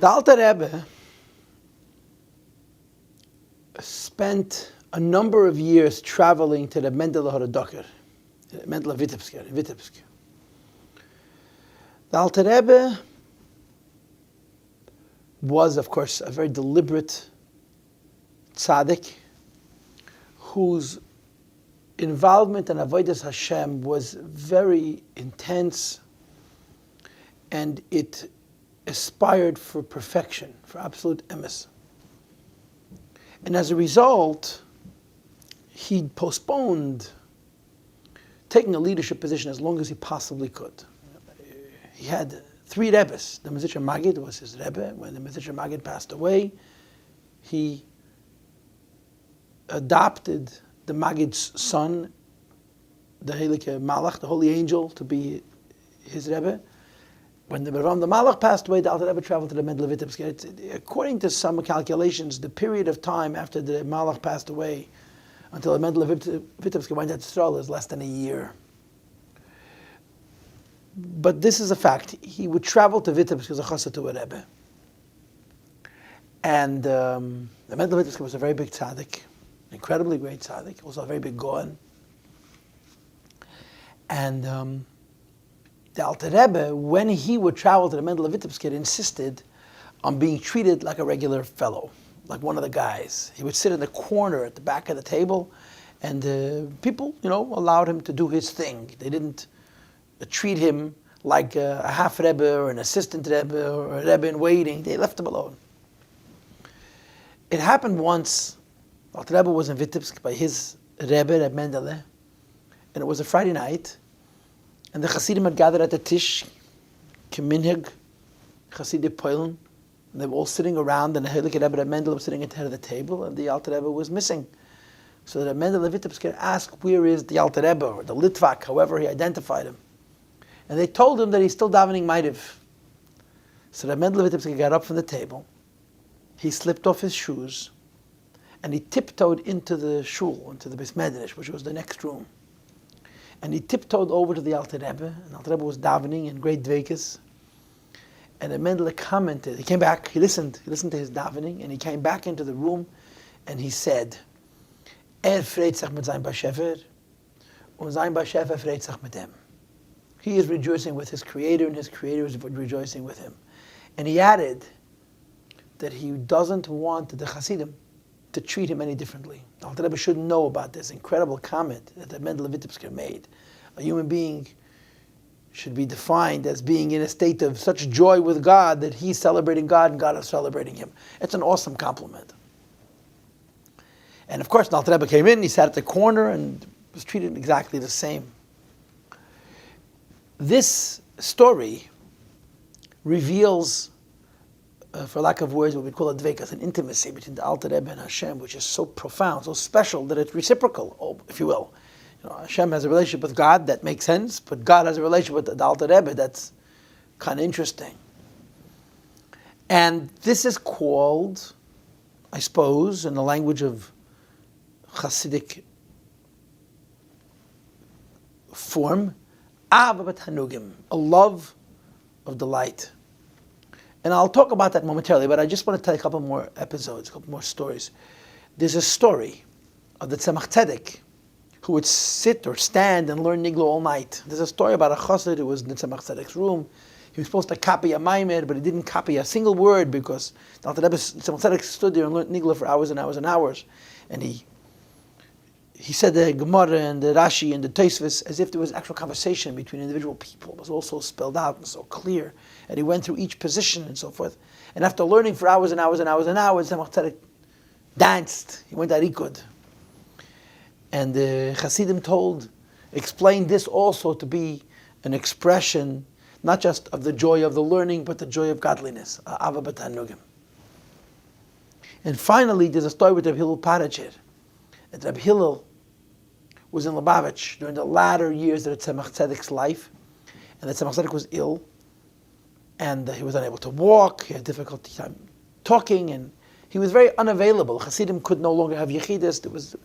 The Alter Rebbe spent a number of years traveling to the Mendele Horodoker, Mendele Vitebsk. The Alter Rebbe was, of course, a very deliberate tzaddik whose involvement in Avodas Hashem was very intense, and it aspired for perfection, for absolute emes. And as a result, he postponed taking a leadership position as long as he possibly could. He had 3 Rebbes. The Mezritcher Maggid was his Rebbe. When the Mezritcher Maggid passed away, he adopted the Maggid's son, the Heilige Malach, the holy angel, to be his Rebbe. When the Malach passed away, the Alter Rebbe traveled to the Mendele Vitebsk. According to some calculations, the period of time after the Malach passed away until the Mendele Vitebsk went to Yisrael is less than a year. But this is a fact. He would travel to Vitebsk as a chassid to a Rebbe. And the Mendele Vitebsk was a very big tzaddik, incredibly great tzaddik, also a very big Goan. And the Alter Rebbe, when he would travel to the Mendele Vitebsk, insisted on being treated like a regular fellow, like one of the guys. He would sit in the corner at the back of the table, and people, allowed him to do his thing. They didn't treat him like a half Rebbe or an assistant Rebbe or a Rebbe in waiting. They left him alone. It happened once. Alter Rebbe was in Vitebsk by his Rebbe at Mendele, and it was a Friday night, and the Chassidim had gathered at the Tish, Keminhig, Chassidishe Parsha, and they were all sitting around, and the Heilige Rebbe at Mendele was sitting at the head of the table, and the Alter Rebbe was missing. So the Mendele Vitebsk asked, where is the Alter Rebbe, or the Litvak, however he identified him. And they told him that he's still davening Ma'ariv. So the Mendele Vitebsk got up from the table, he slipped off his shoes, and he tiptoed into the shul, into the Beis Medrash, which was the next room. And he tiptoed over to the Alter Rebbe, and the Alter Rebbe was davening in great dveikus. And the Mendele commented, he came back, he listened to his davening, and he came back into the room, and he said, freut sich mit seinem Bashefer, und sein Bashefer freut sich mit ihm. He is rejoicing with his Creator, and his Creator is rejoicing with him. And he added that he doesn't want the Chassidim to treat him any differently. The Alter Rebbe should know about this incredible comment that the Mendele Vitebsk made. A human being should be defined as being in a state of such joy with God that he's celebrating God and God is celebrating him. It's an awesome compliment. And of course, the Alter Rebbe came in, he sat at the corner and was treated exactly the same. This story reveals, for lack of words, what we call a dveikus, an intimacy between the Alter Rebbe and Hashem, which is so profound, so special, that it's reciprocal, if you will. Hashem has a relationship with God that makes sense, but God has a relationship with the Alter Rebbe that's kind of interesting. And this is called, I suppose, in the language of Chassidic form, Ahava b'tanugim, a love of delight. And I'll talk about that momentarily, but I just want to tell you a couple more episodes, a couple more stories. There's a story of the Tzemach Tzedek who would sit or stand and learn Niglo all night. There's a story about a chassid who was in the Tzemach Tzedek's room. He was supposed to copy a maimer, but he didn't copy a single word because the Alter Rebbe Tzemach Tzedek stood there and learned Niglo for hours and hours and hours. And he said the Gemara and the Rashi and the Tosfos as if there was actual conversation between individual people. It was all so spelled out and so clear. And he went through each position and so forth. And after learning for hours and hours and hours and hours, Tzemach Tzedek danced. He went at Rikud. And the Chassidim explained this also to be an expression not just of the joy of the learning, but the joy of godliness. Ahava b'tanugim. And finally, there's a story with Rabbi Hillel Parachir. And Rabbi Hillel was in Lubavitch during the latter years of the Tzemach Tzedek's life. And the Tzemach Tzedek was ill. And he was unable to walk. He had difficulty time talking. And he was very unavailable. Chassidim could no longer have yechidus.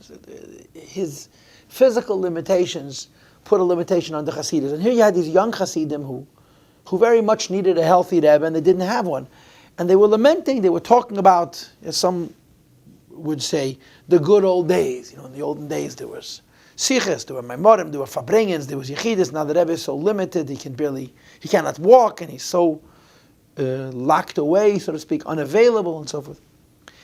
His physical limitations put a limitation on the Chassidus. And here you had these young Chassidim who very much needed a healthy Rebbe, and they didn't have one. And they were lamenting, they were talking about, as some would say, the good old days. In the olden days there was siches, there were Maamorim, there were farbrengens, there was yichidus. Now the Rebbe is so limited, he cannot walk, and he's so locked away, so to speak, unavailable, and so forth.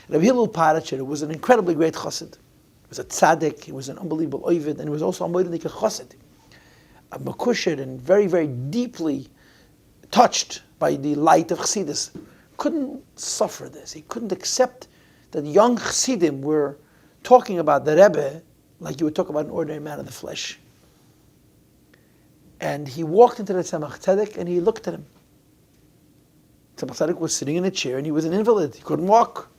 Rabbi Hillel Parashah was an incredibly great chassid. He was a tzaddik, he was an unbelievable oivid, and he was also a moedenik chassid. A makushed and very, very deeply touched by the light of Chassidus. Couldn't suffer this. He couldn't accept that young Chassidim were talking about the Rebbe like you would talk about an ordinary man of the flesh. And he walked into the Tzemach Tzedek and he looked at him. Tzemach Tzedek was sitting in a chair and he was an invalid. He couldn't walk.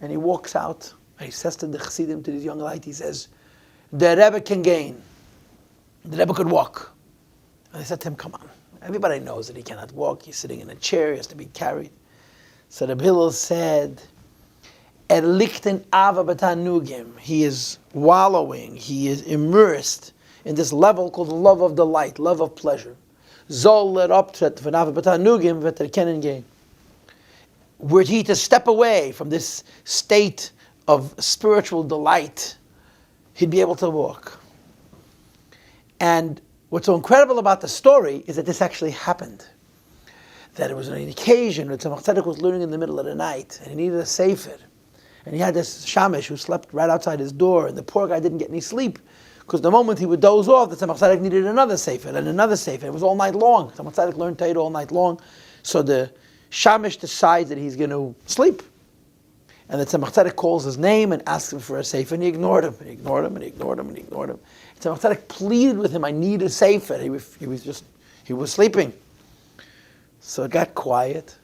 And he walks out and he says to the Chassidim, to this young light, he says, the Rebbe can gain. The Rebbe could walk. And they said to him, come on. Everybody knows that he cannot walk. He's sitting in a chair. He has to be carried. So Rabbi Hillel said, Likutei Torah. He is wallowing. He is immersed in this level called love of delight, love of pleasure. Zol let up to Kneading. Were he to step away from this state of spiritual delight, he'd be able to walk. And what's so incredible about the story is that this actually happened. That it was an occasion that Tzemach Tzedek was learning in the middle of the night, and he needed a sefer. And he had this shamish who slept right outside his door, and the poor guy didn't get any sleep, because the moment he would doze off, the Tzemach Tzedek needed another sefer, and another sefer. It was all night long. Tzemach Tzedek learned Torah all night long. So the shamish decides that he's going to sleep. And the Tzemach Tzedek calls his name and asks him for a sefer, and he ignored him, and he ignored him, and he ignored him, and he ignored him. Tzemach Tzedek pleaded with him, I need a sefer. He was sleeping. So it got quiet,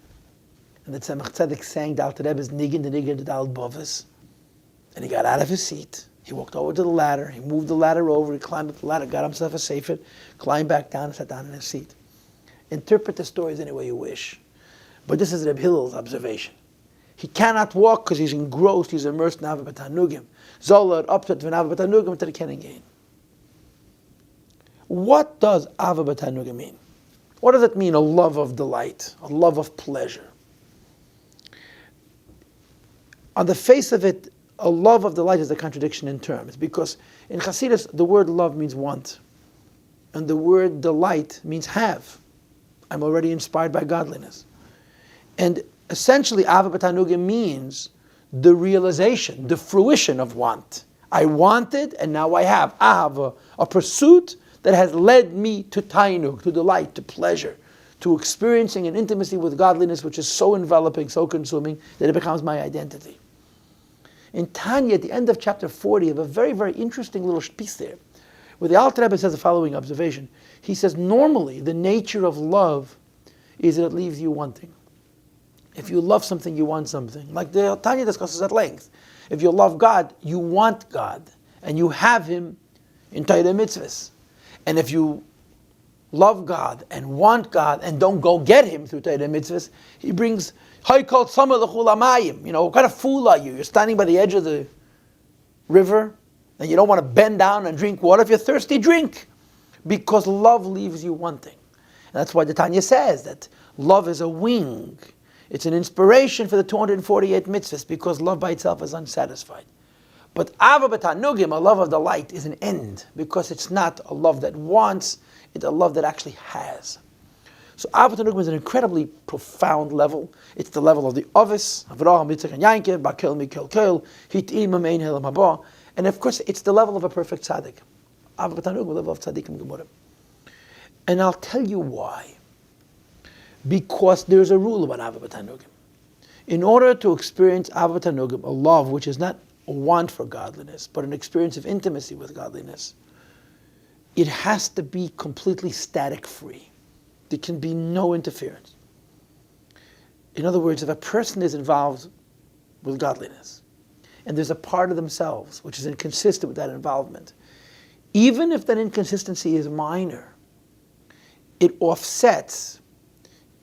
and the Tzemach Tzedek sang the Alter Rebbe's Niggin, the Dal Bovis, and he got out of his seat. He walked over to the ladder, he moved the ladder over, he climbed up the ladder, got himself a sefer, climbed back down, and sat down in his seat. Interpret the stories any way you wish. But this is Rabbi Hillel's observation. He cannot walk because he's engrossed, he's immersed in Ava B'Tanugim. Zoller up to Ava B'Tanugim to the Kneading. What does Ava B'Tanugim mean? What does it mean, a love of delight, a love of pleasure? On the face of it, a love of delight is a contradiction in terms, because in Chassidus, the word love means want, and the word delight means have. I'm already inspired by godliness. And essentially, Ava B'Tanugim means the realization, the fruition of want. I wanted, and now I have. Ahava, a pursuit that has led me to tainug, to delight, to pleasure, to experiencing an intimacy with godliness which is so enveloping, so consuming, that it becomes my identity. In Tanya, at the end of chapter 40, you have a very, very interesting little piece there, where the Alter Rebbe says the following observation. He says, normally, the nature of love is that it leaves you wanting. If you love something, you want something. Like the Tanya discusses at length. If you love God, you want God, and you have Him in Torah mitzvahs. And if you love God and want God and don't go get Him through Torah mitzvahs, He brings haykal tzama l'chul hamayim. What kind of fool are you? You're standing by the edge of the river and you don't want to bend down and drink water. If you're thirsty, drink. Because love leaves you wanting. And that's why the Tanya says that love is a wing. It's an inspiration for the 248 mitzvahs, because love by itself is unsatisfied. But Ava B'Tanugim, a love of delight, is an end, because it's not a love that wants, it's a love that actually has. So Ava B'Tanugim is an incredibly profound level. It's the level of the Ovis, Avraham, Yitzchak, and Yankov, Bakel, Mikel, Kel, Hitim, Amein, Helam, Haba. And of course, it's the level of a perfect tzaddik. Ava B'Tanugim, the level of tzaddikim gemurim. And I'll tell you why. Because there's a rule about Ava B'Tanugim. In order to experience Ava B'Tanugim, a love which is not a want for godliness, but an experience of intimacy with godliness, it has to be completely static-free. There can be no interference. In other words, if a person is involved with godliness, and there's a part of themselves which is inconsistent with that involvement, even if that inconsistency is minor, it offsets,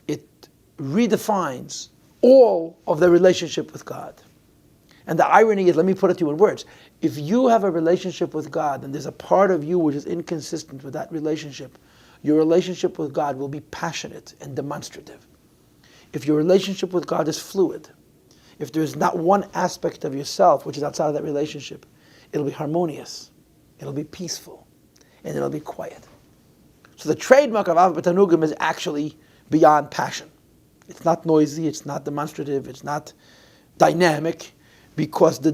it redefines all of the relationship with God. And the irony is, let me put it to you in words, if you have a relationship with God and there's a part of you which is inconsistent with that relationship, your relationship with God will be passionate and demonstrative. if your relationship with God is fluid, if there's not one aspect of yourself which is outside of that relationship, it'll be harmonious, it'll be peaceful, and it'll be quiet. So the trademark of Ava B'Tanugim is actually beyond passion. It's not noisy, it's not demonstrative, it's not dynamic, because the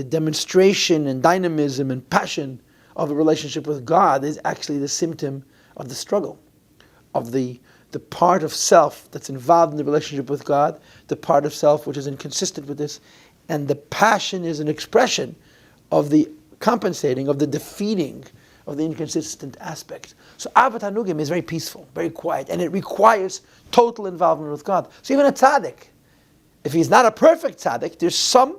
demonstration and dynamism and passion of a relationship with God is actually the symptom of the struggle, of the part of self that's involved in the relationship with God, the part of self which is inconsistent with this, and the passion is an expression of the compensating, of the defeating of the inconsistent aspect. So Avat Hanugim is very peaceful, very quiet, and it requires total involvement with God. So even a tzaddik, if he's not a perfect tzaddik, there's some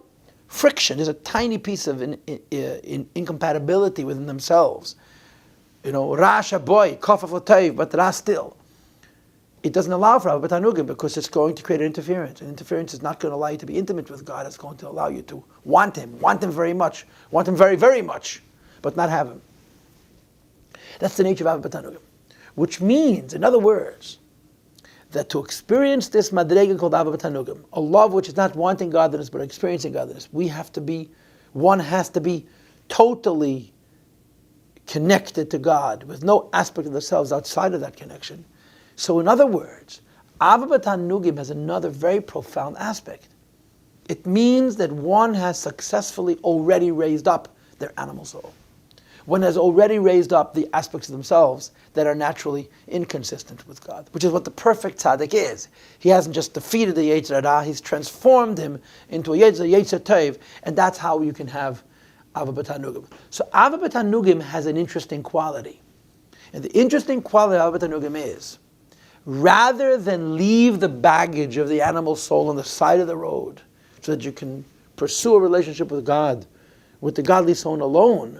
friction, there's a tiny piece of incompatibility within themselves. Rasha boy, kafaf l'tayv, but Ra still. It doesn't allow for Avat Hanugim because it's going to create an interference. And interference is not going to allow you to be intimate with God. It's going to allow you to want Him very much, want Him very, very much, but not have Him. That's the nature of Avat Hanugim. Which means, in other words, that to experience this madrega called Avat Hanugim, a love which is not wanting godliness but experiencing godliness, one has to be totally connected to God with no aspect of themselves outside of that connection. So in other words, Avat Hanugim has another very profound aspect. It means that one has successfully already raised up their animal soul. One has already raised up the aspects of themselves that are naturally inconsistent with God, which is what the perfect tzaddik is. He hasn't just defeated the Yetzer Hara, he's transformed him into a Yetzer Tov, and that's how you can have Avat Hanugim. So Avat Hanugim has an interesting quality. And the interesting quality of Avat Hanugim is, rather than leave the baggage of the animal soul on the side of the road so that you can pursue a relationship with God, with the godly soul alone,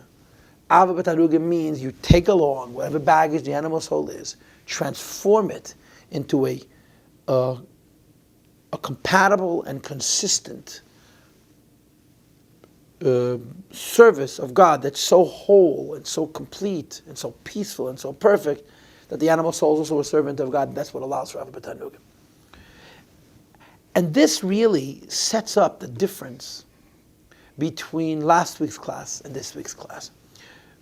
Avat Hanugim means you take along whatever baggage the animal soul is, transform it into a compatible and consistent service of God that's so whole and so complete and so peaceful and so perfect that the animal soul is also a servant of God. That's what allows for Avat Hanugim. And this really sets up the difference between last week's class and this week's class.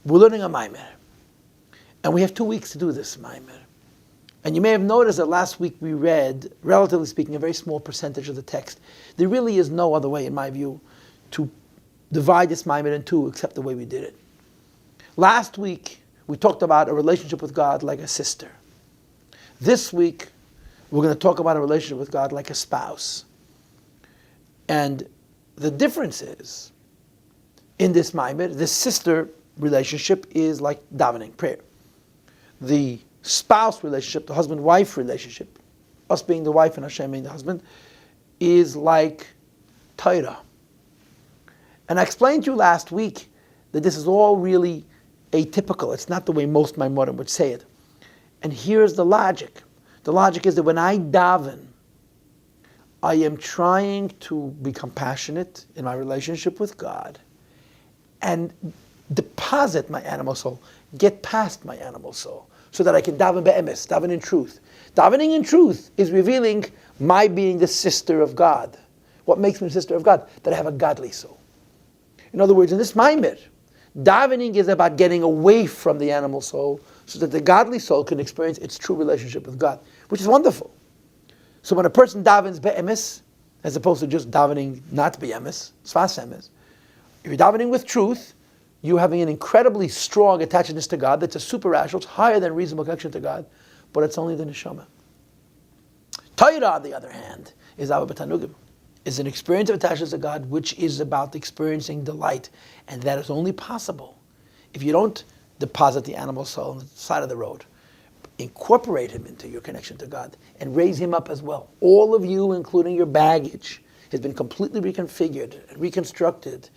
We're learning a Maamar, and we have 2 weeks to do this Maamar. And you may have noticed that last week we read, relatively speaking, a very small percentage of the text. There really is no other way, in my view, to divide this Maamar in two except the way we did it. Last week we talked about a relationship with God like a sister. This week we're going to talk about a relationship with God like a spouse. And the difference is, in this Maamar, this sister relationship is like davening, prayer. The spouse relationship, the husband-wife relationship, us being the wife and Hashem being the husband, is like Torah. And I explained to you last week that this is all really atypical. It's not the way most Maimorim would say it. And here's the logic. The logic is that when I daven, I am trying to be compassionate in my relationship with God and deposit my animal soul, get past my animal soul, so that I can daven be'emes, daven in truth. Davening in truth is revealing my being the sister of God. What makes me the sister of God? That I have a godly soul. In other words, in this Maamar, davening is about getting away from the animal soul so that the godly soul can experience its true relationship with God, which is wonderful. So when a person davens be'emes, as opposed to just davening not be'emes, sfas emes, if you're davening with truth, you're having an incredibly strong attachedness to God that's a super rational, it's higher than reasonable connection to God, but it's only the neshama. Torah, on the other hand, is Avat Hanugim, is an experience of attachment to God which is about experiencing delight, and that is only possible if you don't deposit the animal soul on the side of the road. Incorporate him into your connection to God and raise him up as well. All of you, including your baggage, has been completely reconfigured and reconstructed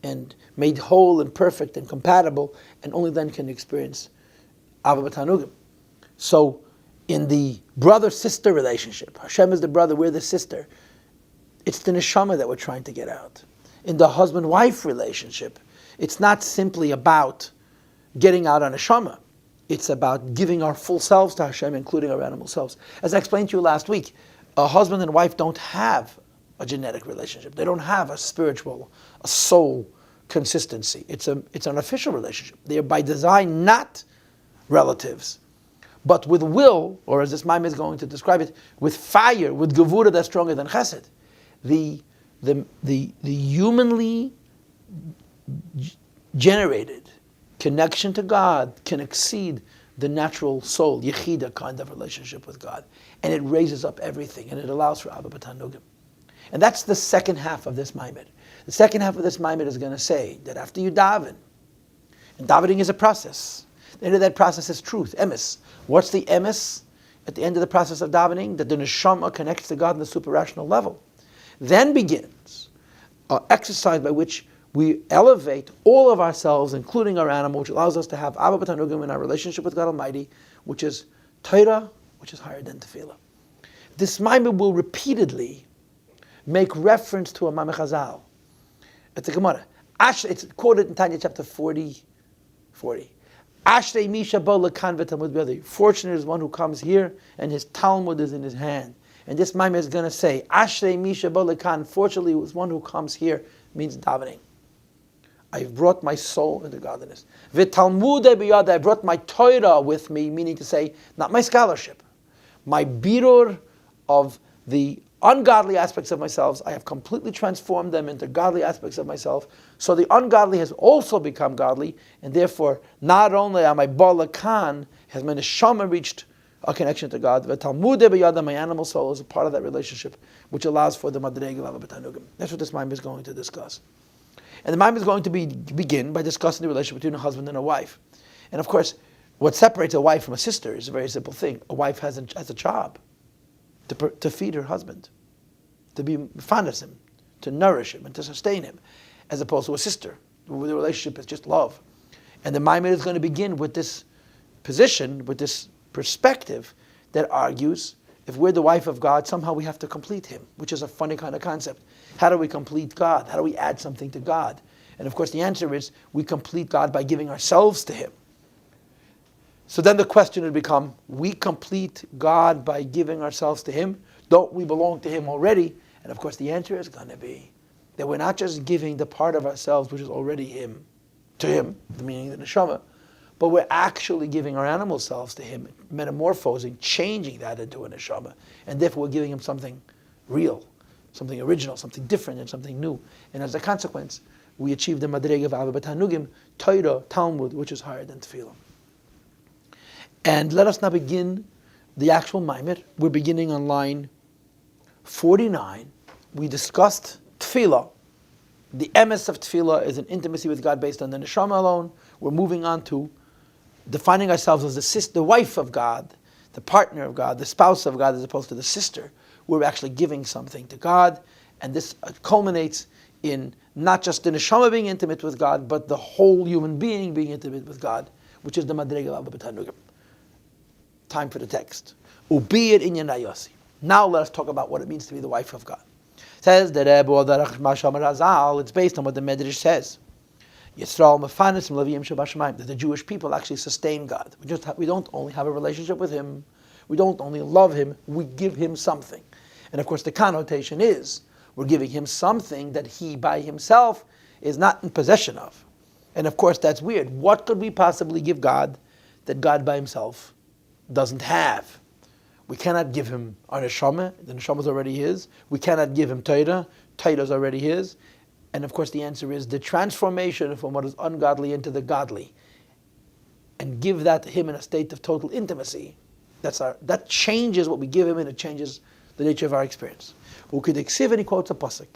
and made whole and perfect and compatible, and only then can you experience Avat Hanugim. So, in the brother-sister relationship, Hashem is the brother, we're the sister, it's the neshama that we're trying to get out. In the husband-wife relationship, it's not simply about getting out on neshama. It's about giving our full selves to Hashem, including our animal selves. As I explained to you last week, a husband and wife don't have a genetic relationship. They don't have a spiritual, a soul consistency. It's an official relationship. They are by design not relatives. But with will, or as this Maamar is going to describe it, with fire, with gevura that's stronger than chesed, the humanly generated connection to God can exceed the natural soul, yechida kind of relationship with God. And it raises up everything, and it allows for Abba B'Tanugim. And that's the second half of this Maamar. The second half of this Maamar is going to say that after you daven, and davening is a process, the end of that process is truth, emes. What's the emes at the end of the process of davening? That the neshama connects to God on the super-rational level. Then begins an exercise by which we elevate all of ourselves, including our animal, which allows us to have Abba B'Tanugim in our relationship with God Almighty, which is Torah, which is higher than Tefillah. This Maamar will repeatedly make reference to a Maamar Chazal. It's a Gemara. It's quoted in Tanya chapter 40. Ashrei misha bo lekan v'talmud b'yadih. Fortunate is one who comes here and his Talmud is in his hand. And this Maamar is going to say, Ashrei misha bo lekan. Fortunately, is one who comes here means davening. I've brought my soul into godliness. V'talmud b'yadih. I brought my Torah with me, meaning to say, not my scholarship, my birur of the ungodly aspects of myself. I have completely transformed them into godly aspects of myself. So the ungodly has also become godly, and therefore, not only am I balakan, has my neshama reached a connection to God, but Talmud b'yada, my animal soul, is a part of that relationship, which allows for the madrega of Abba B'Tanugim. That's what this Maamar is going to discuss. And the Maamar is going to begin by discussing the relationship between a husband and a wife. And of course, what separates a wife from a sister is a very simple thing. A wife has a job to feed her husband, to be fond of him, to nourish him, and to sustain him, as opposed to a sister, where the relationship is just love. And the Maamar is going to begin with this position, with this perspective that argues, if we're the wife of God, somehow we have to complete Him, which is a funny kind of concept. How do we complete God? How do we add something to God? And of course the answer is, we complete God by giving ourselves to Him. So then the question would become, we complete God by giving ourselves to Him? Don't we belong to Him already? And of course the answer is going to be that we're not just giving the part of ourselves which is already Him, to Him, the meaning of the neshama, but we're actually giving our animal selves to Him, metamorphosing, changing that into a neshama, and therefore we're giving Him something real, something original, something different, and something new. And as a consequence, we achieve the madrega of Abba B'Tanugim, Torah, Talmud, which is higher than Tefillah. And let us now begin the actual Maamar. We're beginning on line 49. We discussed Tefillah. The emes of Tefillah is an intimacy with God based on the neshama alone. We're moving on to defining ourselves as the wife of God, the partner of God, the spouse of God, as opposed to the sister. We're actually giving something to God, and this culminates in not just the neshama being intimate with God, but the whole human being being intimate with God, which is the madrega of Abba B'Tanugim. Time for the text. Ubiyat inyan Yossi. Now let us talk about what it means to be the wife of God. It says that it's based on what the Medrash says. That the Jewish people actually sustain God. We don't only have a relationship with Him, we don't only love Him, we give Him something. And of course the connotation is, we're giving Him something that He by Himself is not in possession of. And of course that's weird. What could we possibly give God that God by Himself doesn't have? We cannot give Him our neshama. The neshama is already His. We cannot give Him Torah. Torah is already His. And of course the answer is the transformation from what is ungodly into the godly, and give that to Him in a state of total intimacy. That changes what we give Him, and it changes the nature of our experience. And he quotes a pasuk,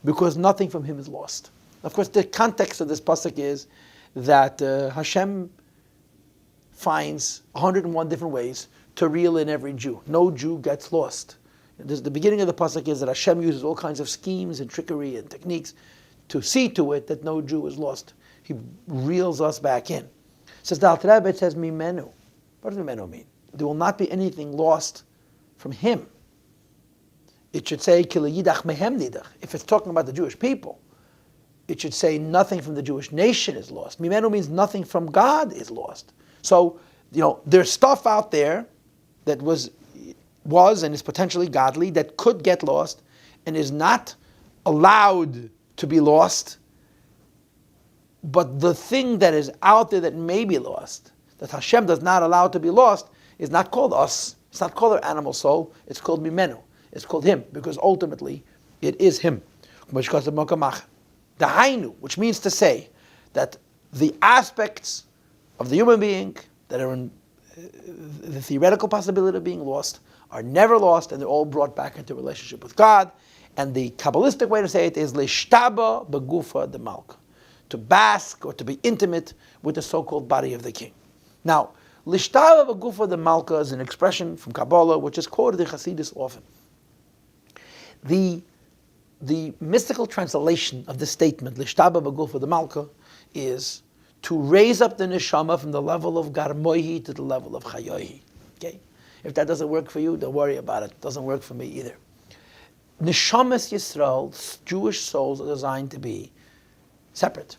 because nothing from Him is lost. Of course the context of this pasuk is that Hashem finds 101 different ways to reel in every Jew. No Jew gets lost. The beginning of the pasuk is that Hashem uses all kinds of schemes and trickery and techniques to see to it that no Jew is lost. He reels us back in. It says, it says, Mimenu. What does Mimenu mean? There will not be anything lost from Him. It should say, Kila Yidach Mehem Nidach. If it's talking about the Jewish people, it should say nothing from the Jewish nation is lost. Mimenu means nothing from God is lost. So, there's stuff out there that was and is potentially godly that could get lost and is not allowed to be lost. But the thing that is out there that may be lost, that Hashem does not allow to be lost, is not called us. It's not called our animal soul. It's called Mimenu. It's called Him, because ultimately it is Him. The Hainu, which means to say that the aspects of the human being that are in the theoretical possibility of being lost are never lost, and they're all brought back into relationship with God. And the Kabbalistic way to say it is Lishtaba Begufa de Malka, to bask or to be intimate with the so-called body of the king. Now, Lishtaba Begufa de Malka is an expression from Kabbalah which is quoted in Chassidus often. The mystical translation of this statement, Lishtaba Begufa de Malka, is to raise up the neshama from the level of Garmoihi to the level of Chayohi. Okay? If that doesn't work for you, don't worry about it. It doesn't work for me either. Neshamas Yisrael, Jewish souls, are designed to be separate.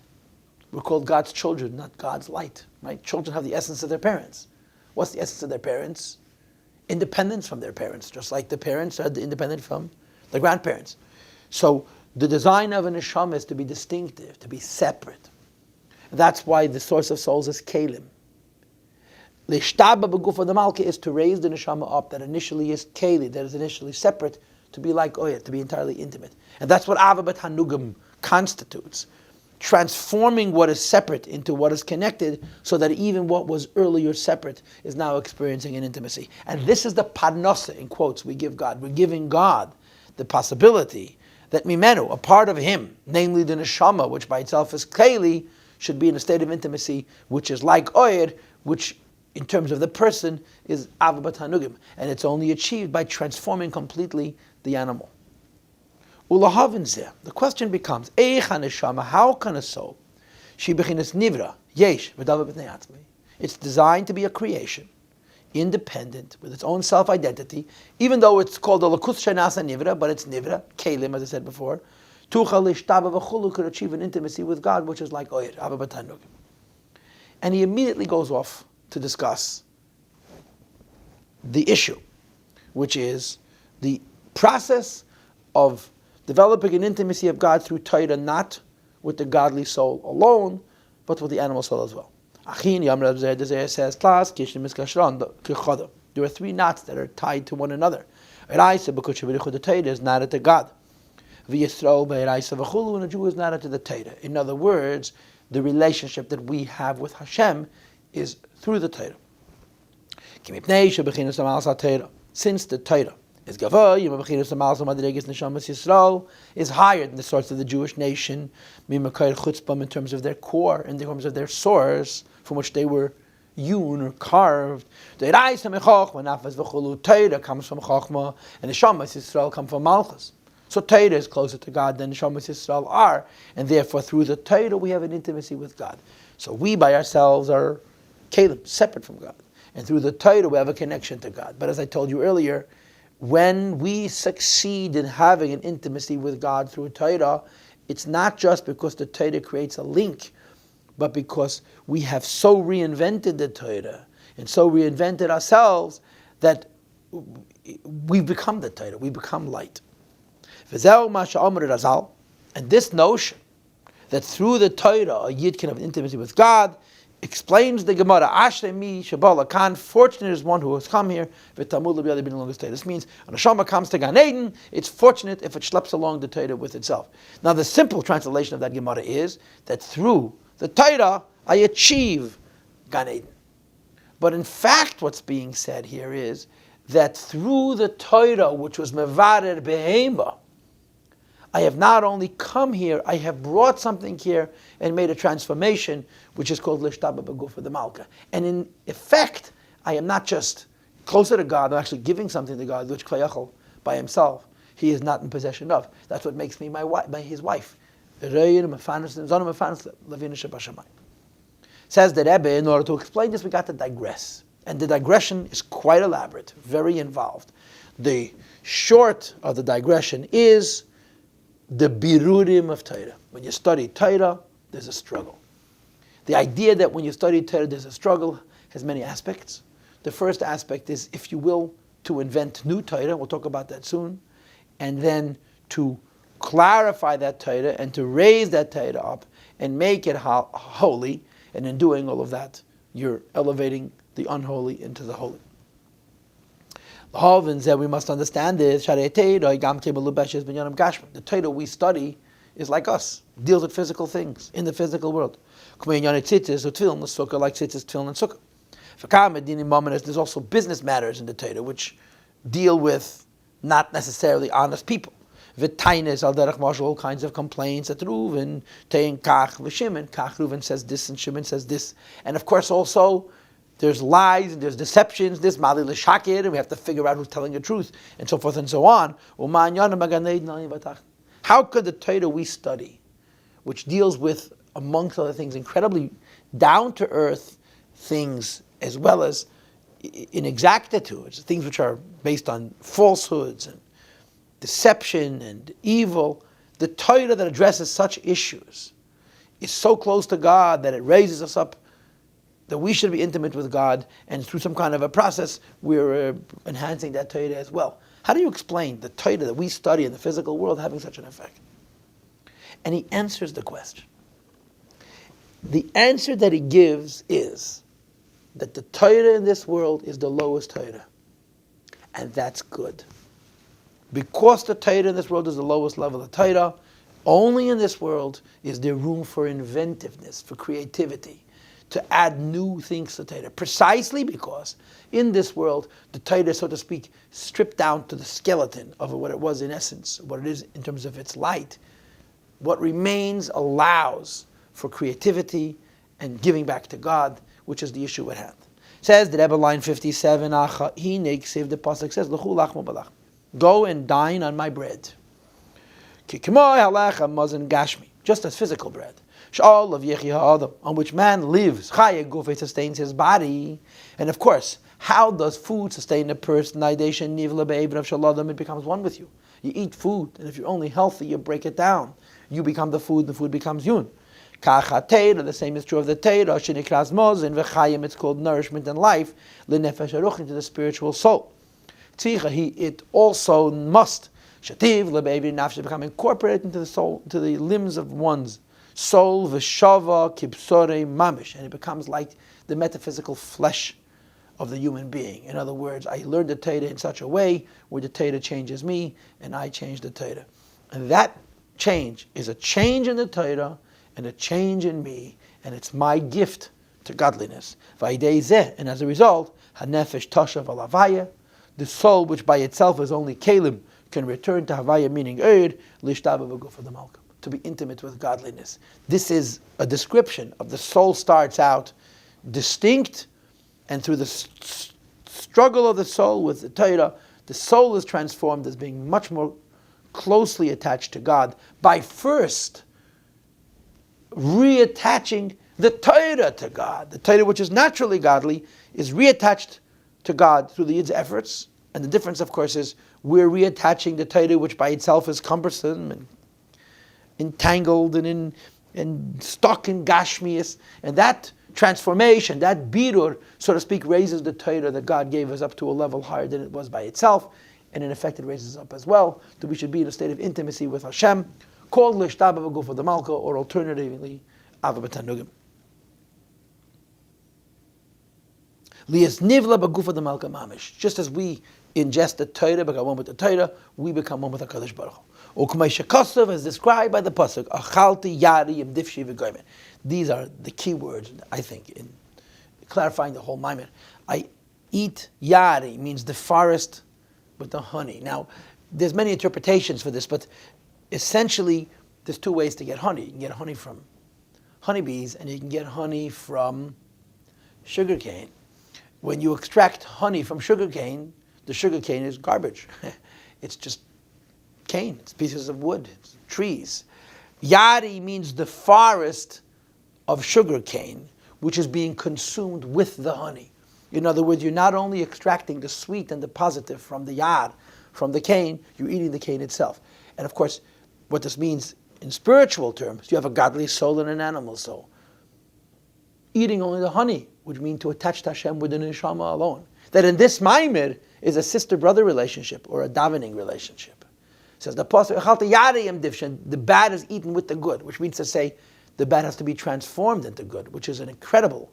We're called God's children, not God's light. Right? Children have the essence of their parents. What's the essence of their parents? Independence from their parents, just like the parents are independent from the grandparents. So the design of a neshama is to be distinctive, to be separate. That's why the source of souls is Kalim. Lishtaba Begufa de Malka is to raise the neshama up that initially is Keli, that is initially separate, to be like Oyer, to be entirely intimate. And that's what Avabat Hanugim constitutes. Transforming what is separate into what is connected, so that even what was earlier separate is now experiencing an intimacy. And this is the parnasa, in quotes, we give God. We're giving God the possibility that Mimenu, a part of Him, namely the neshama, which by itself is Keli, should be in a state of intimacy, which is like Oyer, which in terms of the person is Avabat Hanugim. And it's only achieved by transforming completely the animal. The question becomes, how can a soul, it's designed to be a creation, independent, with its own self-identity, even though it's called a lakus shenasa nivra, but it's nivra, kelim, as I said before, could achieve an intimacy with God, which is like Oyer, Avabat Hanugim. And he immediately goes off to discuss the issue, which is the process of developing an intimacy of God through Torah, not with the godly soul alone, but with the animal soul as well. Says, there are three knots that are tied to one another. The Torah is not to God. And a Jew is not to the Torah. In other words, the relationship that we have with Hashem is through the Torah. Since the Torah is is higher than the source of the Jewish nation, in terms of their core, in terms of their source from which they were hewn or carved. The Torah comes from Chachma, and the Neshamas Yisrael come from Malchus. So Torah is closer to God than Neshamas Yisrael are, and therefore through the Torah we have an intimacy with God. So we by ourselves are Caleb, separate from God. And through the Torah we have a connection to God. But as I told you earlier, when we succeed in having an intimacy with God through Torah, it's not just because the Torah creates a link, but because we have so reinvented the Torah and so reinvented ourselves that we become the Torah, we become light. And this notion that through the Torah a Yid can have intimacy with God explains the Gemara, Ashrei mi shabala kan, fortunate is one who has come here, v'tamud l'biyadi bin longest Torah. This means when a Neshama comes to Gan Eden, it's fortunate if it schleps along the Torah with itself. Now the simple translation of that Gemara is that through the Torah I achieve Gan Eden. But in fact what's being said here is that through the Torah, which was mevarer behema, I have not only come here, I have brought something here and made a transformation, which is called Lishtaba Begufa de Malka. And in effect, I am not just closer to God, I'm actually giving something to God, which Klayachal by himself, he is not in possession of. That's what makes me his wife. Says the Rabbi, in order to explain this, we got to digress. And the digression is quite elaborate, very involved. The short of the digression is the birurim of Torah. When you study Torah, there's a struggle. The idea that when you study Torah, there's a struggle has many aspects. The first aspect is, if you will, to invent new Torah. We'll talk about that soon. And then to clarify that Torah and to raise that Torah up and make it holy. And in doing all of that, you're elevating the unholy into the holy. The Hovin said we must understand this. The Torah we study is like us, deals with physical things in the physical world. Like tzitzis, tefillin, and sukkah. There's also business matters in the Torah which deal with not necessarily honest people. All kinds of complaints at Reuven, Tein Kach, Shimon. Reuven says this and Shimon says this. And of course also there's lies and there's deceptions, this Mali L'Shakir, and we have to figure out who's telling the truth, and so forth and so on. How could the Torah we study, which deals with, amongst other things, incredibly down-to-earth things, as well as inexactitudes, things which are based on falsehoods and deception and evil, the Torah that addresses such issues is so close to God that it raises us up, that we should be intimate with God, and through some kind of a process, we're enhancing that Torah as well. How do you explain the Torah that we study in the physical world having such an effect? And he answers the question. The answer that he gives is that the Torah in this world is the lowest Torah. And that's good. Because the Torah in this world is the lowest level of Torah, only in this world is there room for inventiveness, for creativity, to add new things to Torah. Precisely because in this world, the Torah is, so to speak, stripped down to the skeleton of what it was in essence, what it is in terms of its light. What remains allows for creativity and giving back to God, which is the issue at hand. Says the Rebbe, line 57, the Pasuk says, L'chu lachmo balach. Go and dine on my bread. Just as physical bread. On which man lives. It sustains his body. And of course, how does food sustain a person? It becomes one with you. You eat food, and if you're only healthy, you break it down. You become the food becomes you. The same is true of the Torah. It's called nourishment and life. Into the spiritual soul. It also must become incorporated into the soul, into the limbs of one's soul, v'shava kibsore mamish, and it becomes like the metaphysical flesh of the human being. In other words, I learned the Torah in such a way where the Torah changes me, and I change the Torah. And that change is a change in the Torah and a change in me, and it's my gift to godliness. And as a result, hanefesh tashav alavaya, the soul which by itself is only kelim, can return to havaya, meaning eid, lishtava v'gufa the malka, to be intimate with godliness. This is a description of the soul starts out distinct, and through the struggle of the soul with the Torah, the soul is transformed as being much more closely attached to God by first reattaching the Torah to God. The Torah, which is naturally godly, is reattached to God through the Yid's efforts. And the difference, of course, is we're reattaching the Torah, which by itself is cumbersome and entangled and stuck in Gashmias. And that transformation, that birur, so to speak, raises the Torah that God gave us up to a level higher than it was by itself. And in effect, it raises us up as well, that we should be in a state of intimacy with Hashem, called Lishtaba V'Gufa the Malka, or alternatively, Ava B'Tanugim. Lias Nivla B'Gufa the Malka Mamish. Just as we ingest the Torah, become one with the Torah, we become one with HaKadosh Baruch Hu. U'K'may Shekasav, as described by the Pasuk, Achalti Yari Yim Difshi V'Goymen. These are the key words, I think, in clarifying the whole Maamar. I eat Yari, means the forest with the honey. Now, there's many interpretations for this, but essentially, there's two ways to get honey. You can get honey from honeybees, and you can get honey from sugarcane. When you extract honey from sugarcane, the sugarcane is garbage. It's just cane. It's pieces of wood. It's trees. Yari means the forest of sugarcane, which is being consumed with the honey. In other words, you're not only extracting the sweet and the positive from the yar, from the cane, you're eating the cane itself. And of course, what this means in spiritual terms, you have a godly soul and an animal soul. Eating only the honey would mean to attach to Hashem with the neshama alone. That in this Maamar is a sister-brother relationship or a davening relationship. It says the pasuk, the bad is eaten with the good, which means to say the bad has to be transformed into good, which is an incredible,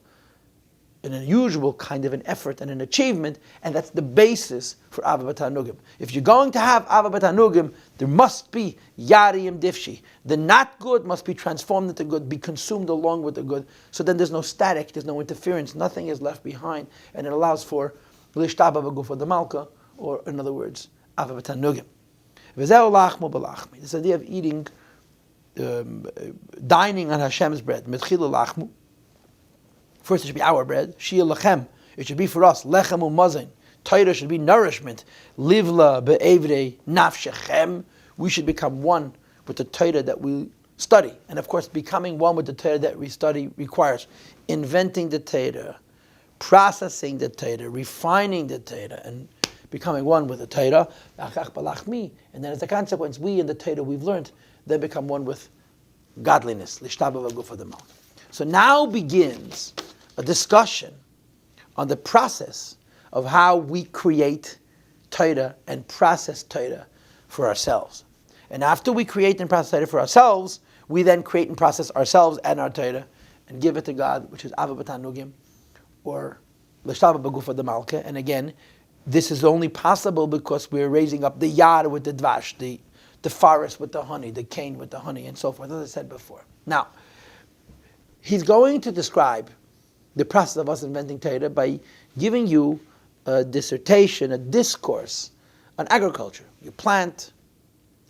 an unusual kind of an effort and an achievement, and that's the basis for Ava B'Tanugim. If you're going to have Ava B'Tanugim, there must be Yariyim Difshi. The not good must be transformed into good, be consumed along with the good, so then there's no static, there's no interference, nothing is left behind, and it allows for Lishtaba B'Gufa de Malka, or in other words, Ava B'Tanugim. This idea of eating, dining on Hashem's bread, Metchila Lachmu. First, it should be our bread. Shia lechem. It should be for us. Lechem umazin. Torah should be nourishment. Livla be'evrei nafshechem. We should become one with the Torah that we study. And of course, becoming one with the Torah that we study requires inventing the Torah, processing the Torah, refining the Torah, and becoming one with the Torah. And then as a consequence, we in the Torah we've learned, then become one with godliness. Lishtaba v'gufa de malka. So now begins a discussion on the process of how we create Torah and process Torah for ourselves. And after we create and process Torah for ourselves, we then create and process ourselves and our Torah and give it to God, which is Ava B'Tanugim, or L'Shtava B'Gufa de Malka. And again, this is only possible because we're raising up the yar with the dvash, the forest with the honey, the cane with the honey, and so forth, as I said before. Now, he's going to describe the process of us inventing Torah by giving you a dissertation, a discourse on agriculture. You plant,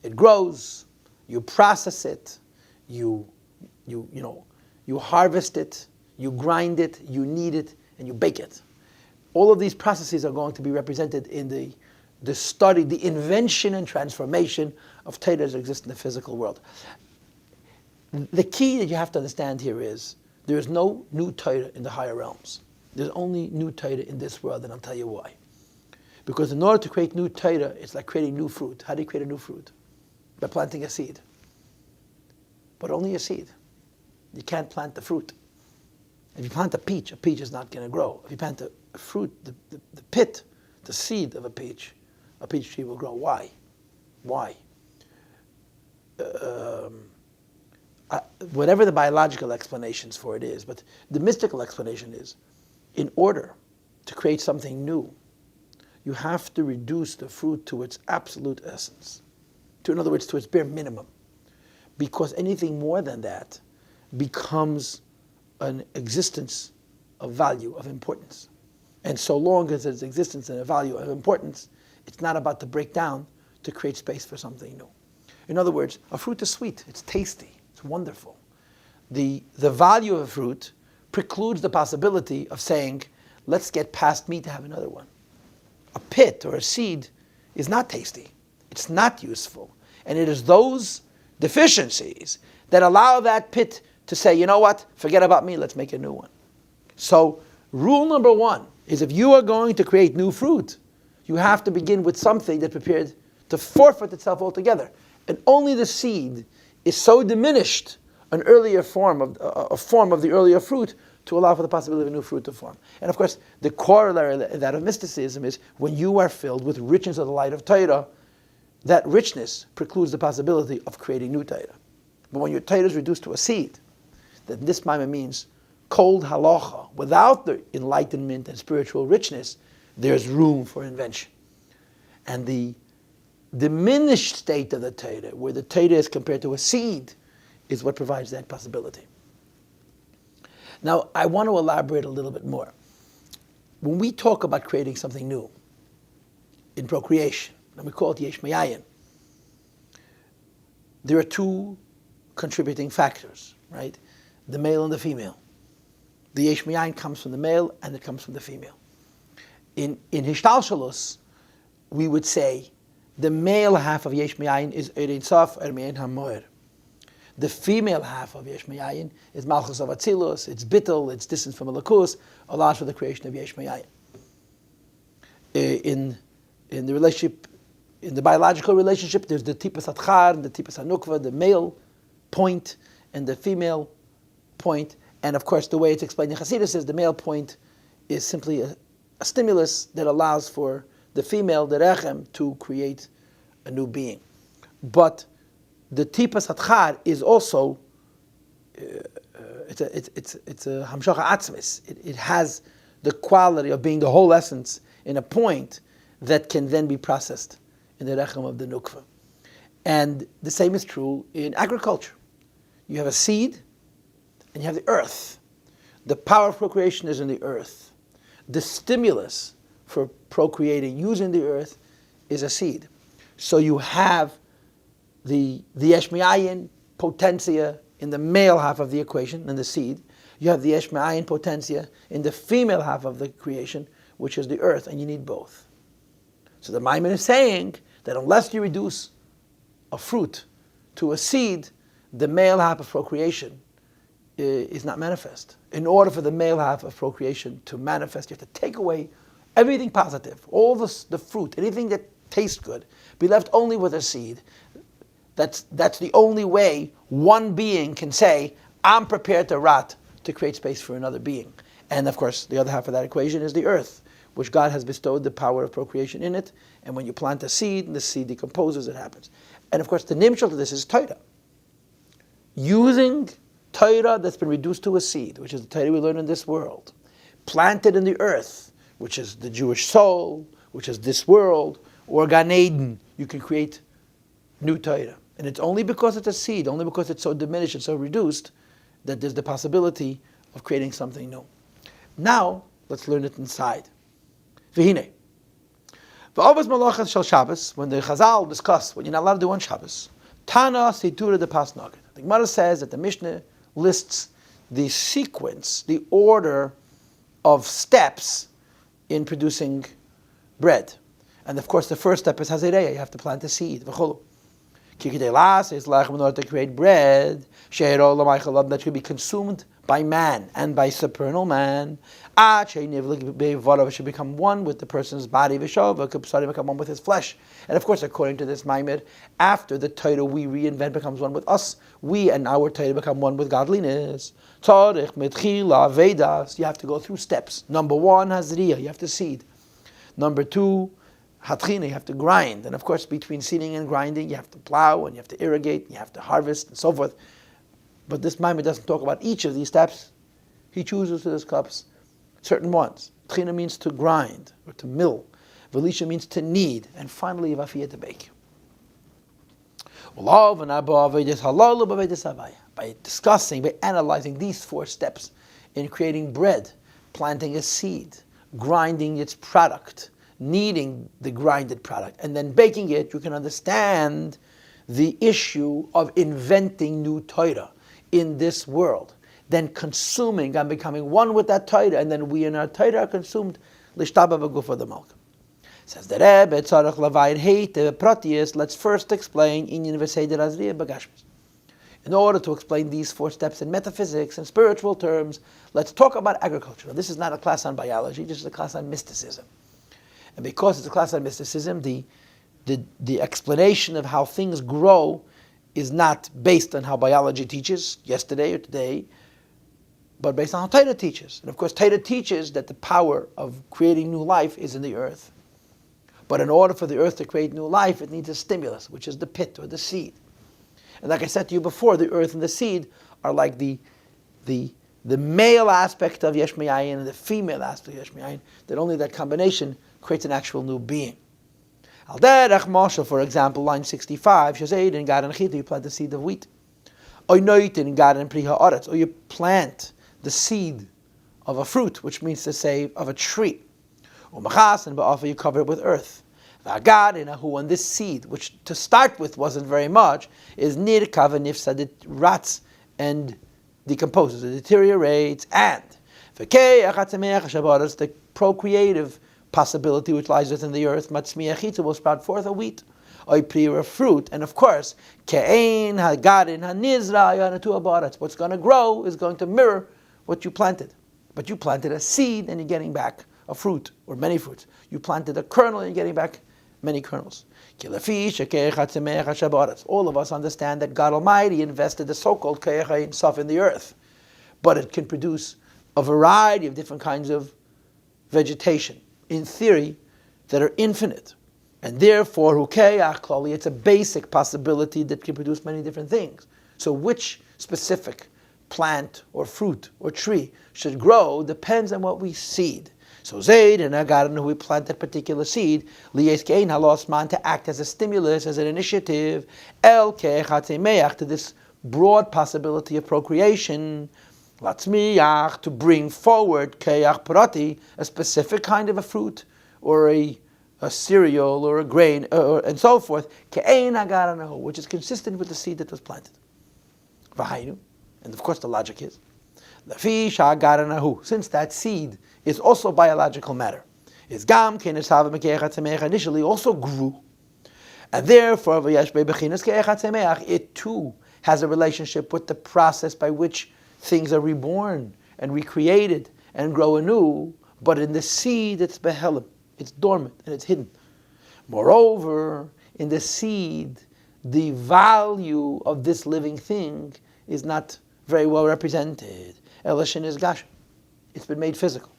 it grows, you process it, you harvest it, you grind it, you knead it, and you bake it. All of these processes are going to be represented in the study, the invention and transformation of Torah that exists in the physical world. The key that you have to understand here is there is no new Torah in the higher realms. There's only new Torah in this world, and I'll tell you why. Because in order to create new Torah, it's like creating new fruit. How do you create a new fruit? By planting a seed. But only a seed. You can't plant the fruit. If you plant a peach is not going to grow. If you plant a fruit, the pit, the seed of a peach tree will grow. Why? Why? Whatever the biological explanations for it is, but the mystical explanation is, in order to create something new, you have to reduce the fruit to its absolute essence. In other words, to its bare minimum. Because anything more than that becomes an existence of value, of importance. And so long as there's existence and a value of importance, it's not about to break down to create space for something new. In other words, a fruit is sweet, it's tasty, it's wonderful. The value of a fruit precludes the possibility of saying, let's get past me to have another one. A pit or a seed is not tasty, it's not useful. And it is those deficiencies that allow that pit to say, you know what, forget about me, let's make a new one. So rule number one is if you are going to create new fruit, you have to begin with something that's prepared to forfeit itself altogether. And only the seed is so diminished an earlier form of the earlier fruit to allow for the possibility of a new fruit to form. And of course, the corollary of that of mysticism is when you are filled with richness of the light of Torah, that richness precludes the possibility of creating new Torah. But when your Torah is reduced to a seed, then this Maamar means cold halacha, without the enlightenment and spiritual richness, there's room for invention. And the diminished state of the Torah, where the Torah is compared to a seed, is what provides that possibility. Now, I want to elaborate a little bit more. When we talk about creating something new in procreation, and we call it yesh mayayin, there are two contributing factors, right? The male and the female. The yesh mayayin comes from the male and it comes from the female. In Hishtalshalus, we would say the male half of yesh mayayin is Erein Sof, Ermein HaMoer. The female half of yesh mayayin is Malchus of Atzilus, it's Bittul, it's distance from Malakus, allows for the creation of yesh mayayin. In the relationship in the biological relationship, there's the tipas atchar and the tipas hanukva, the male point and the female point. And of course, the way it's explained in Chassidus is the male point is simply a stimulus that allows for the female, the rechem, to create a new being. But the tipas atchar is also it's a hamshacha atzmis. It has the quality of being the whole essence in a point that can then be processed in the rechem of the nukva. And the same is true in agriculture. You have a seed and you have the earth. The power of procreation is in the earth. The stimulus for procreating using the earth is a seed. So you have the Eshmiayin potentia in the male half of the equation, in the seed. You have the Eshmiayin potentia in the female half of the creation, which is the earth, and you need both. So the Maamar is saying that unless you reduce a fruit to a seed, the male half of procreation is not manifest. In order for the male half of procreation to manifest, you have to take away everything positive, all the fruit, anything that tastes good, be left only with a seed. That's the only way one being can say, I'm prepared to rot to create space for another being. And of course, the other half of that equation is the earth, which God has bestowed the power of procreation in it. And when you plant a seed, and the seed decomposes, it happens. And of course, the nimshal to this is Torah. Using Torah that's been reduced to a seed, which is the Torah we learn in this world, planted in the earth, which is the Jewish soul, which is this world, or Gan Eden, you can create new Torah. And it's only because it's a seed, only because it's so diminished and so reduced, that there's the possibility of creating something new. Now, let's learn it inside. V'hinei. V'ovas malachas shel Shabbos, when the Chazal discuss what you're not allowed to do on Shabbos, Tana Situra de Pas Nagid. The Gemara says that the Mishnah lists the sequence, the order of steps in producing bread. And of course, the first step is Hazireya, you have to plant a seed. V'cholu. Kikidei is lechem in order to create bread, that should be consumed by man and by supernal man. Should become one with the person's body, become one with his flesh. And of course, according to this Maamar, after the Torah we reinvent becomes one with us, we and our Torah become one with godliness. You have to go through steps. Number one, Hazriya, you have to seed. Number two, Hatchina, you have to grind. And of course, between seeding and grinding, you have to plow, and you have to irrigate, and you have to harvest, and so forth. But this Maamar doesn't talk about each of these steps. He chooses to discuss certain ones. Tchina means to grind, or to mill. Velisha means to knead. And finally, Vafiyah, to bake. By discussing, by analyzing these four steps in creating bread, planting a seed, grinding its product, kneading the grinded product, and then baking it, you can understand the issue of inventing new Torah in this world, then consuming and becoming one with that Torah, and then we in our Torah are consumed. L'shtaba v'gufa the malka. Says the Rebbe, tzarech lavayid heit pratius. Let's first explain inyan v'seder azriya b'gashmis. In order to explain these four steps in metaphysics and spiritual terms, let's talk about agriculture. Now, this is not a class on biology, this is a class on mysticism. And because it's a class on mysticism, the explanation of how things grow is not based on how biology teaches yesterday or today, but based on how Torah teaches. And of course, Torah teaches that the power of creating new life is in the earth. But in order for the earth to create new life, it needs a stimulus, which is the pit or the seed. And like I said to you before, the earth and the seed are like the male aspect of Yesh Me'ayin and the female aspect of Yesh Me'ayin, that only that combination creates an actual new being. Al derech mashal, for example, line 65, Shazayd in Garan Chita, you plant the seed of wheat. Or Noit in Garan Pri Ha'aretz, or you plant the seed of a fruit, which means to say of a tree. Or Machas, and Ba'afa, you cover it with earth. V'agad in Ahu, and this seed, which to start with wasn't very much, is Nir Kavanifsad, it rots and decomposes, it deteriorates, and the procreative possibility which lies within the earth, Matzmiachitza, will sprout forth a wheat, or a fruit, and of course, Ke'ein Hagarin Hanizra Yanatu Abaratz. What's going to grow is going to mirror what you planted. But you planted a seed and you're getting back a fruit, or many fruits. You planted a kernel and you're getting back many kernels. All of us understand that God Almighty invested the so-called ke'ach ein sof in the earth, but it can produce a variety of different kinds of vegetation, in theory, that are infinite. And therefore, it's a basic possibility that can produce many different things. So which specific plant or fruit or tree should grow depends on what we seed. So Zayd and Agaran, who we plant that particular seed, to act as a stimulus, as an initiative, to this broad possibility of procreation, to bring forward ke'ach prati, a specific kind of a fruit, or a cereal, or a grain, and so forth, which is consistent with the seed that was planted. And of course the logic is, since that seed is also biological matter, initially also grew, and therefore it too has a relationship with the process by which things are reborn and recreated and grow anew, but in the seed it's behelim, it's dormant and it's hidden. Moreover, in the seed, the value of this living thing is not very well represented. Elishin is gash. It's been made physical.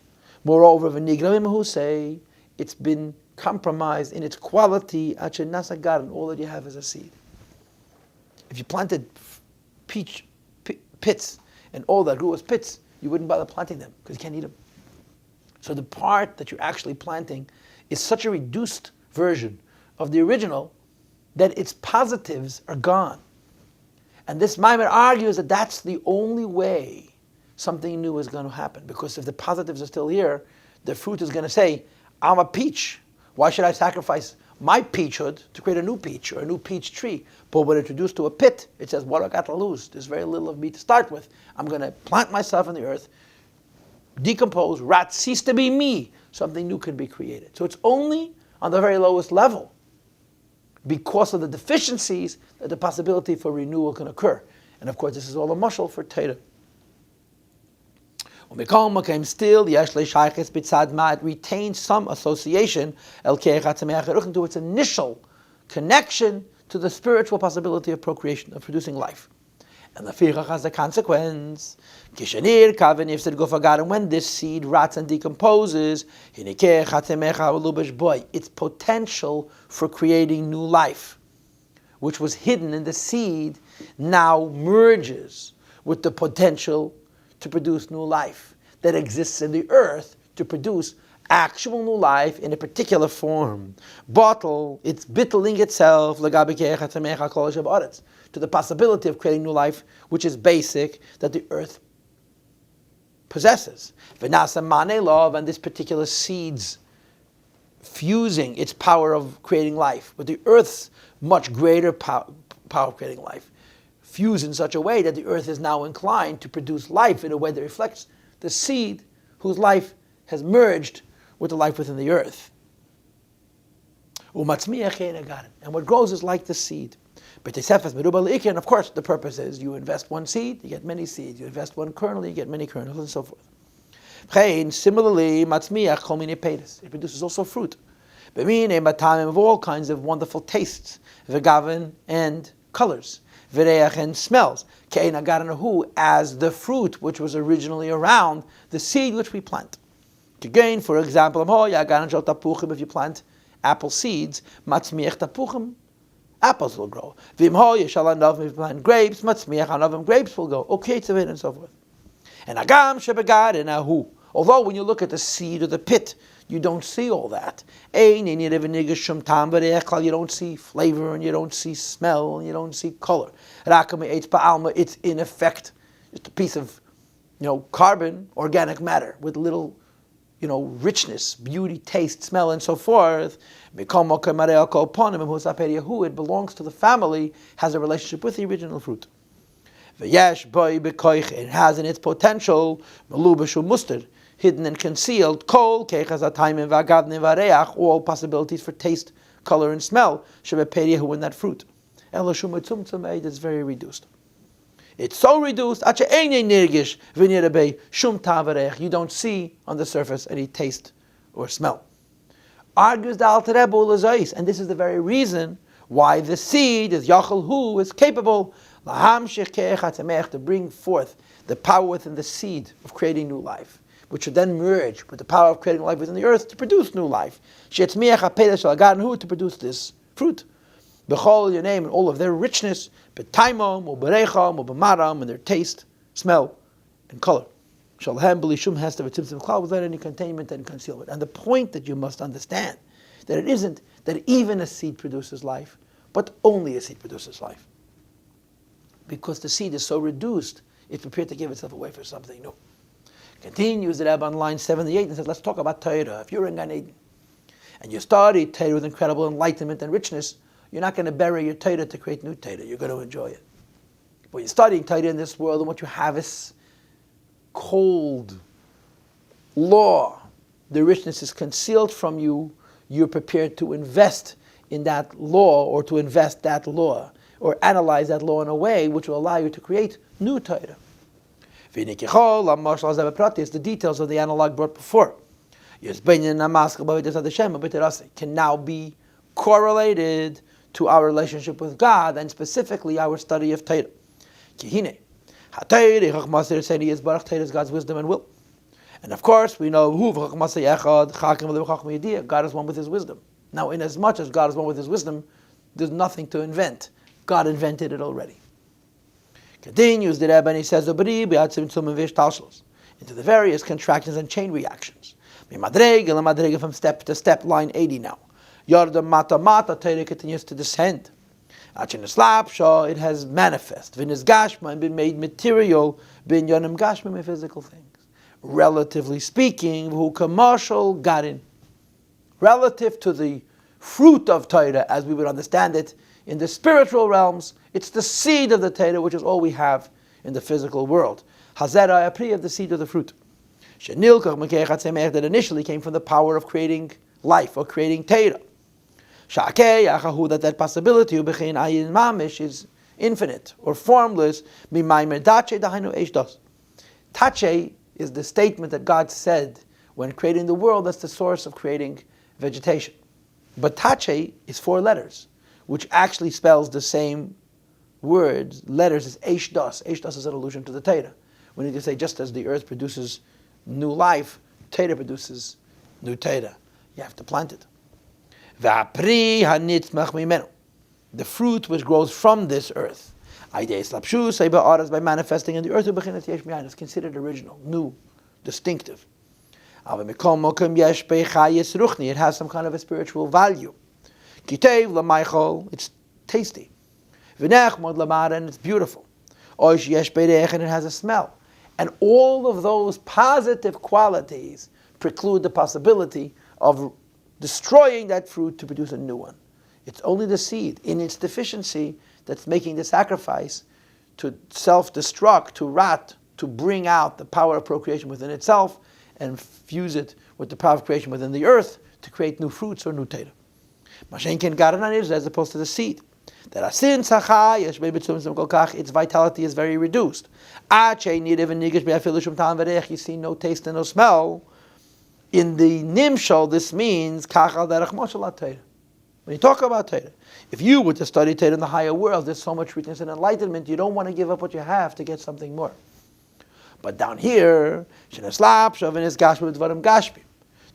Moreover, who say it's been compromised in its quality. All that you have is a seed. If you planted peach pits and all that grew was pits, you wouldn't bother planting them because you can't eat them. So the part that you're actually planting is such a reduced version of the original that its positives are gone. And this Maamar argues that that's the only way something new is going to happen. Because if the positives are still here, the fruit is going to say, I'm a peach. Why should I sacrifice my peachhood to create a new peach or a new peach tree? But when introduced to a pit, it says, what do I got to lose? There's very little of me to start with. I'm going to plant myself in the earth, decompose, rot, cease to be me. Something new can be created. So it's only on the very lowest level, because of the deficiencies, that the possibility for renewal can occur. And of course, this is all a mashal for Torah. Still, it retains some association to its initial connection to the spiritual possibility of procreation, of producing life. And the firach has a consequence. When this seed rots and decomposes, its potential for creating new life, which was hidden in the seed, now merges with the potential to produce new life that exists in the earth to produce actual new life in a particular form. It's bittling itself to the possibility of creating new life, which is basic, that the earth possesses. And this particular seed's fusing its power of creating life with the earth's much greater power of creating life, fuse in such a way that the earth is now inclined to produce life in a way that reflects the seed whose life has merged with the life within the earth. And what grows is like the seed. And of course, the purpose is you invest one seed, you get many seeds. You invest one kernel, you get many kernels, and so forth. Similarly, it produces also fruit. Of all kinds of wonderful tastes, and colors, and smells, as the fruit which was originally around the seed which we plant. Again, for example, if you plant apple seeds, apples will grow. If you plant grapes, grapes will grow. Okay, and so forth. And although when you look at the seed or the pit, you don't see all that. You don't see flavor, and you don't see smell, and you don't see color. It's in effect just a piece of, carbon, organic matter with little, richness, beauty, taste, smell, and so forth. It belongs to the family, has a relationship with the original fruit. It has in its potential hidden and concealed all possibilities for taste, color, and smell in that fruit. It's very reduced. It's so reduced, you don't see on the surface any taste or smell. Argues the Alter Rebbe Ulazais, and this is the very reason why the seed is Yachal Hu is capable to bring forth the power within the seed of creating new life, which would then merge with the power of creating life within the earth to produce new life. To produce this fruit. B'chol your name and all of their richness, b'taimom, u'berechom, u'b'maram, and their taste, smell, and color. Shalhem b'lishum hester v'tzimtzim klal, without any containment and concealment. And the point that you must understand, that it isn't that even a seed produces life, but only a seed produces life. Because the seed is so reduced, it's prepared to give itself away for something new. Continues the Rabbi on line 78 and says, let's talk about Torah. If you're in Gan Eden, and you study Torah with incredible enlightenment and richness, you're not going to bury your Torah to create new Torah. You're going to enjoy it. But you're studying Torah in this world, and what you have is cold law. The richness is concealed from you. You're prepared to invest in that law, or to invest that law, or analyze that law in a way which will allow you to create new Torah. The details of the analog brought before can now be correlated to our relationship with God, and specifically our study of Torah. Torah is God's wisdom and will. And of course, we know God is one with His wisdom. Now, in as much as God is one with His wisdom, there's nothing to invent. God invented it already. Continues the Rebbe, and he says, into the various contractions and chain reactions. From step to step, line 80 now. Torah continues to descend. It has manifest, and been made material, in physical things. Relatively speaking, relative to the fruit of Torah, as we would understand it, in the spiritual realms, it's the seed of the Torah, which is all we have in the physical world. Hazera, a pri of the seed of the fruit. That initially came from the power of creating life, or creating Torah. That possibility is infinite, or formless. Tache is the statement that God said when creating the world. That's the source of creating vegetation. But Tache is 4 letters, which actually spells the same words, letters, as Eish Das. Eish Das is an allusion to the Torah. We need to say, just as the earth produces new life, Torah produces new Torah. You have to plant it. The fruit which grows from this earth, by manifesting in the earth, is considered original, new, distinctive. It has some kind of a spiritual value. It's tasty. And it's beautiful. And it has a smell. And all of those positive qualities preclude the possibility of destroying that fruit to produce a new one. It's only the seed in its deficiency that's making the sacrifice to self-destruct, to rot, to bring out the power of procreation within itself and fuse it with the power of creation within the earth to create new fruits or new Torah. Mashenkin Garanan is as opposed to the seed. That its vitality is very reduced. You see no taste and no smell. In the Nimshal, this means when you talk about Torah, if you were to study Torah in the higher world, there's so much richness and enlightenment, you don't want to give up what you have to get something more. But down here, the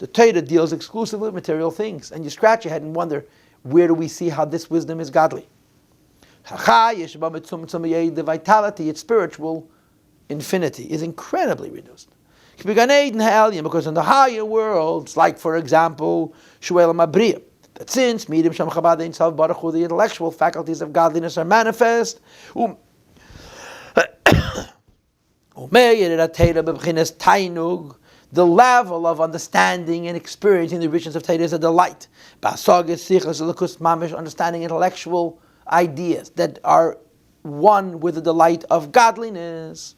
Torah deals exclusively with material things, and you scratch your head and wonder, where do we see how this wisdom is godly? The vitality, its spiritual infinity, is incredibly reduced. Because in the higher worlds, like for example, that since the intellectual faculties of godliness are manifest, the level of understanding and experiencing the richness of Torah is a delight. Understanding intellectual ideas that are one with the delight of godliness.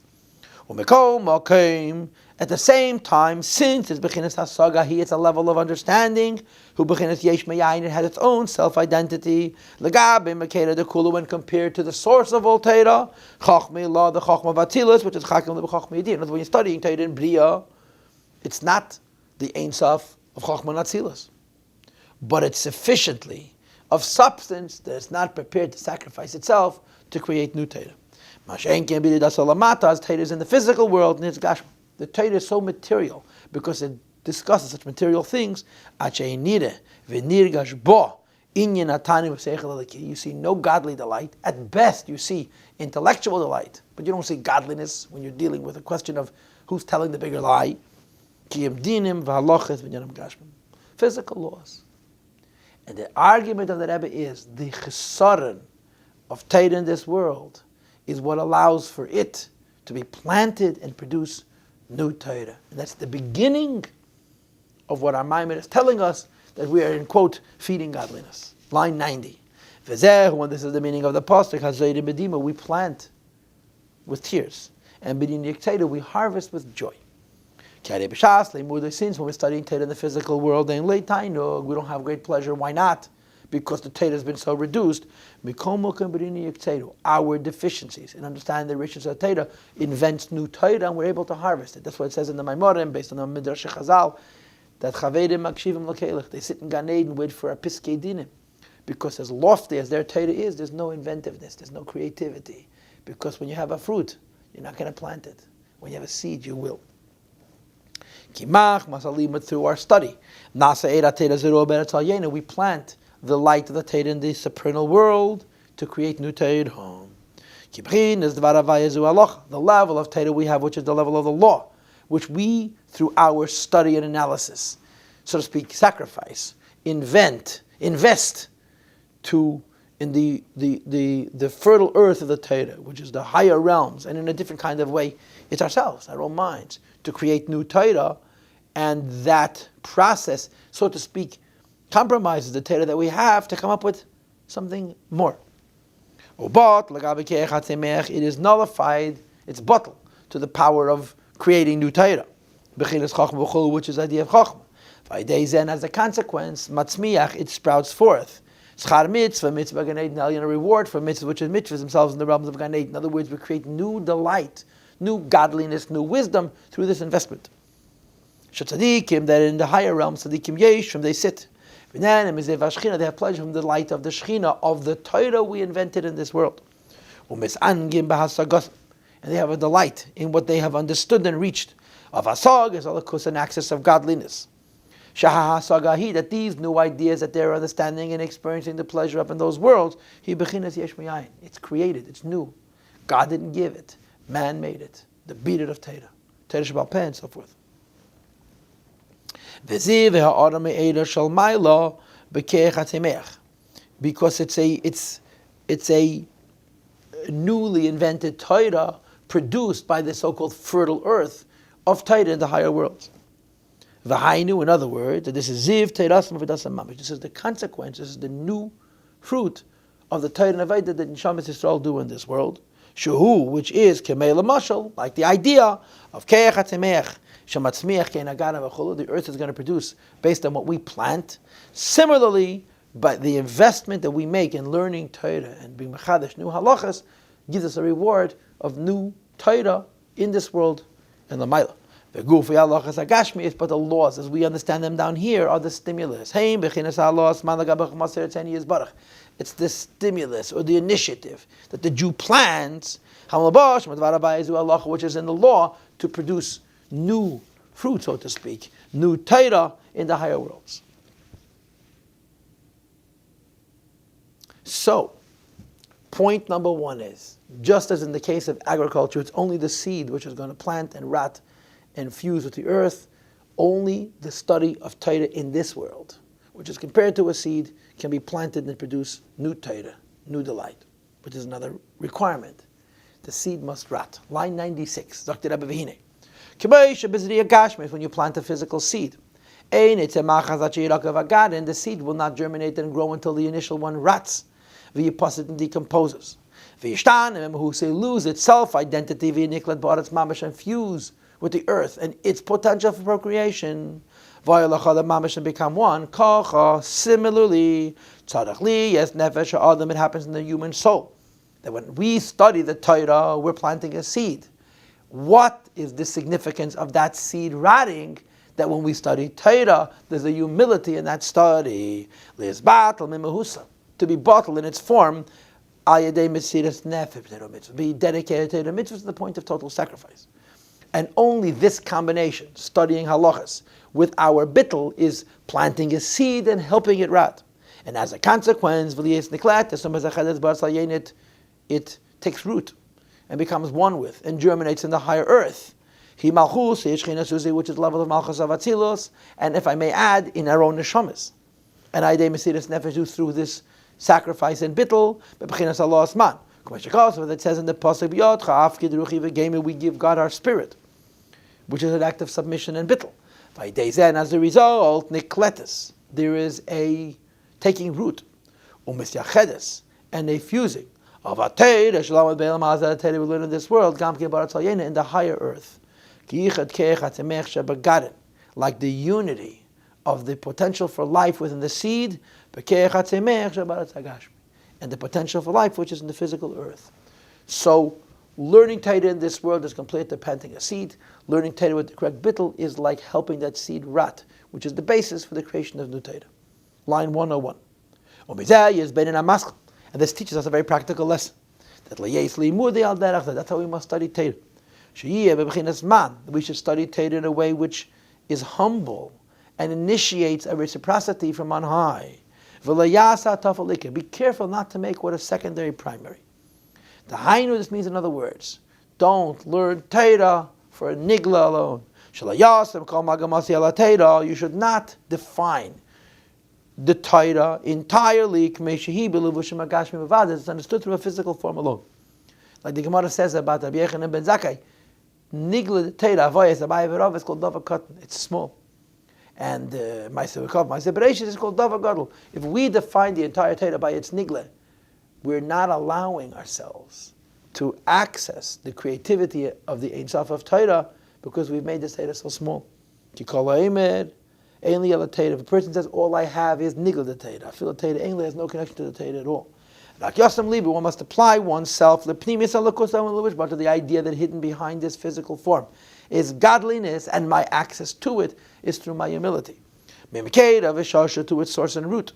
At the same time, since it's bechinas hasaga, it's a level of understanding. Who bechinas yesh meyayin, it has its own self-identity. Legabe mekeda de kulu, when compared to the source of all Torah, chachmei la, the chachma vatilas, which is chakim the chachma yedin. When you're studying Torah in Bria, it's not the Ein Sof of chachma natzilas. but it's sufficiently of substance that it's not prepared to sacrifice itself to create new Torah. Mashen can be the Salamata, as Torah is in the physical world, and it's Gashma. The Torah is so material because it discusses such material things. You see no godly delight. At best, you see intellectual delight, but you don't see godliness when you're dealing with a question of who's telling the bigger lie. Physical laws. And the argument of the Rebbe is the chesaron of Torah in this world is what allows for it to be planted and produce new Torah. And that's the beginning of what our Maamar is telling us, that we are in, quote, feeding godliness. Line 90. When this is the meaning of the pasuk, we plant with tears, and we harvest with joy. Since when we're studying Torah in the physical world, we don't have great pleasure. Why not? Because the Torah has been so reduced. Our deficiencies in understanding the richness of Torah invents new Torah, and we're able to harvest it. That's what it says in the Maamar, based on the Midrash Chazal, that they sit in Gan Eden and wait for a Piskei Dinim. Because as lofty as their Torah is, there's no inventiveness, there's no creativity. Because when you have a fruit, you're not going to plant it. When you have a seed, you will. Through our study, we plant the light of the Torah in the supernal world to create new Torah. The level of Torah we have, which is the level of the law, which we, through our study and analysis, so to speak, sacrifice, invest in the fertile earth of the Torah, which is the higher realms, and in a different kind of way, it's ourselves, our own minds, to create new Torah, and that process, so to speak, compromises the Torah that we have to come up with something more. It is nullified, it's bottled to the power of creating new Torah, which is the idea of Chachma. As a consequence, it sprouts forth. Schar mitzvah Gan Eden, a reward for mitzvahs, which is mitzvahs themselves in the realms of Gan Eden. In other words, we create new delight, new godliness, new wisdom through this investment. Tzadikim, that in the higher realms, tzadikim yeshim, they sit. They have pleasure from the light of the Shechina, of the Torah we invented in this world. And they have a delight in what they have understood and reached. Of Hasag is an access of godliness. That these new ideas that they're understanding and experiencing the pleasure of in those worlds, it's created, it's new. God didn't give it, man made it. The beat of Torah, Torah Shabbat Peh, and so forth. Because it's a newly invented Torah produced by the so-called fertile earth of Torah in the higher worlds. V'hainu, in other words, that this is ziv teirasim v'dasam mamish. This is the consequence. This is the new fruit of the Torah and Aveda that Neshamas Yisrael do in this world. Shehu, which is kemei lamashal, like the idea of keich hatzemech shematzmiach kein agana v'cholu. The earth is going to produce based on what we plant. Similarly, but the investment that we make in learning Torah and being mechadash new halachas gives us a reward of new Torah in this world and the Maila. But the laws, as we understand them down here, are the stimulus. It's the stimulus or the initiative that the Jew plans, which is in the law, to produce new fruit, so to speak, new Torah in the higher worlds. So, point number one is, just as in the case of agriculture, it's only the seed which is going to plant and rot and fuse with the earth. Only the study of Torah in this world, which is compared to a seed, can be planted and produce new Torah, new delight, which is another requirement. The seed must rot. Line 96, Dr. Rabbi Vihine. When you plant a physical seed, and the seed will not germinate and grow until the initial one rots, and decomposes. Lose its self-identity, and fuse with the earth and its potential for procreation, and become one. Similarly, yes, nefesh adam, it happens in the human soul. That when we study the Torah, we're planting a seed. What is the significance of that seed rotting? that when we study Torah, there's a humility in that study. To be bottled in its form, be dedicated to the mitzvahs to the point of total sacrifice. And only this combination, studying halachas, with our bittul, is planting a seed and helping it rot. And as a consequence, it takes root and becomes one with and germinates in the higher earth. Which is the level of Malchus of Atzilus, and if I may add, in our own neshamas. And through this sacrifice and bittul, that says in the pasuk, we give God our spirit, which is an act of submission and bittul. And as a result, there is a taking root, and a fusing of a Torah we learn in this world, in the higher earth. Like the unity of the potential for life within the seed, and the potential for life which is in the physical earth. So, learning Torah in this world is compared to planting a seed. Learning Torah with the correct bittul is like helping that seed rot, which is the basis for the creation of new Torah. Line 101. And this teaches us a very practical lesson. That's how we must study Torah. We should study Torah in a way which is humble and initiates a reciprocity from on high. Be careful not to make what is secondary primary. The hainu, this means in other words, don't learn Torah for a nigla alone. You should not define the Torah entirely. It's understood through a physical form alone. Like the Gemara says about Rabbi Yochanan ben Zakkai, nigla Torah avoyas abaye v'rov is called davar katan. It's small. And Ma'aseh Bereshis is called davar gadol. If we define the entire Torah by its nigla, we're not allowing ourselves to access the creativity of the Ein Sof of Torah because we've made this Torah so small. If a person says, all I have is nigla the Torah, I feel the Torah ain't has no connection to the Torah at all. One must apply oneself to the idea that hidden behind this physical form is godliness, and my access to it is through my humility. To its source and root.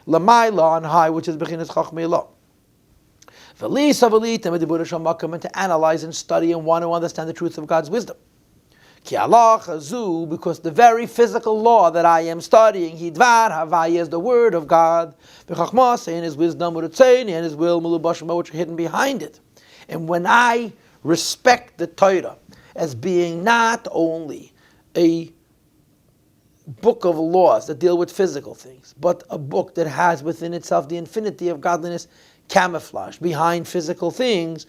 L'mayla on high, which is bechinas chachmei law. And to analyze and study and want to understand the truth of God's wisdom. Because the very physical law that I am studying, Hidvar Havaya, is the word of God. And his wisdom, and his will, which are hidden behind it. And when I respect the Torah as being not only a book of laws that deal with physical things, but a book that has within itself the infinity of godliness camouflaged behind physical things,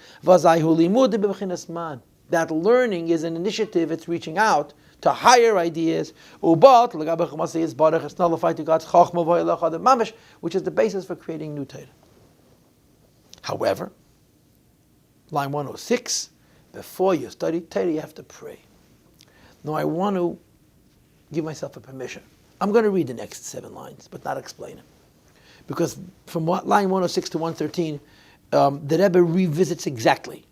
that learning is an initiative, it's reaching out to higher ideas, it's nullified to God's chachma, which is the basis for creating new Torah. However, line 106, before you study Torah, you have to pray. Now I want to give myself a permission. I'm going to read the next 7 lines, but not explain it. Because from line 106 to 113, the Rebbe revisits exactly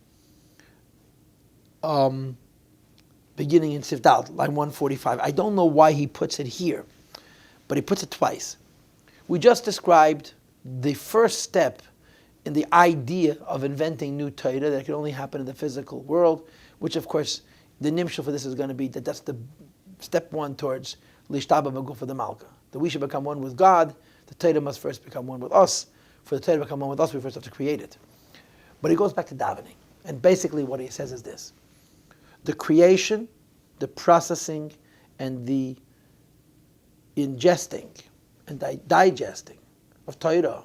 beginning in Sivdal, line 145. I don't know why he puts it here, but he puts it twice. We just described the first step in the idea of inventing new Torah that can only happen in the physical world, which of course the nimshal for this is going to be that that's the step 1 towards lishtaba b'gufa the malka. That we should become one with God. The Torah must first become one with us. For the Torah to become one with us, we first have to create it. But he goes back to davening. And basically what he says is this. The creation, the processing, and the ingesting and digesting of Torah,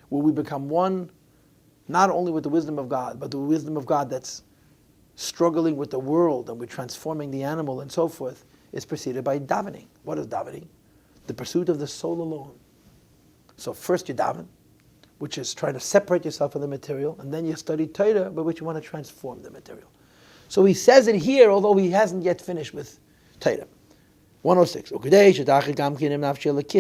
where we become one, not only with the wisdom of God, but the wisdom of God that's struggling with the world and we're transforming the animal and so forth, is preceded by davening. What is davening? The pursuit of the soul alone. So first you daven, which is trying to separate yourself from the material, and then you study Torah, by which you want to transform the material. So he says it here, although he hasn't yet finished with Torah. 106.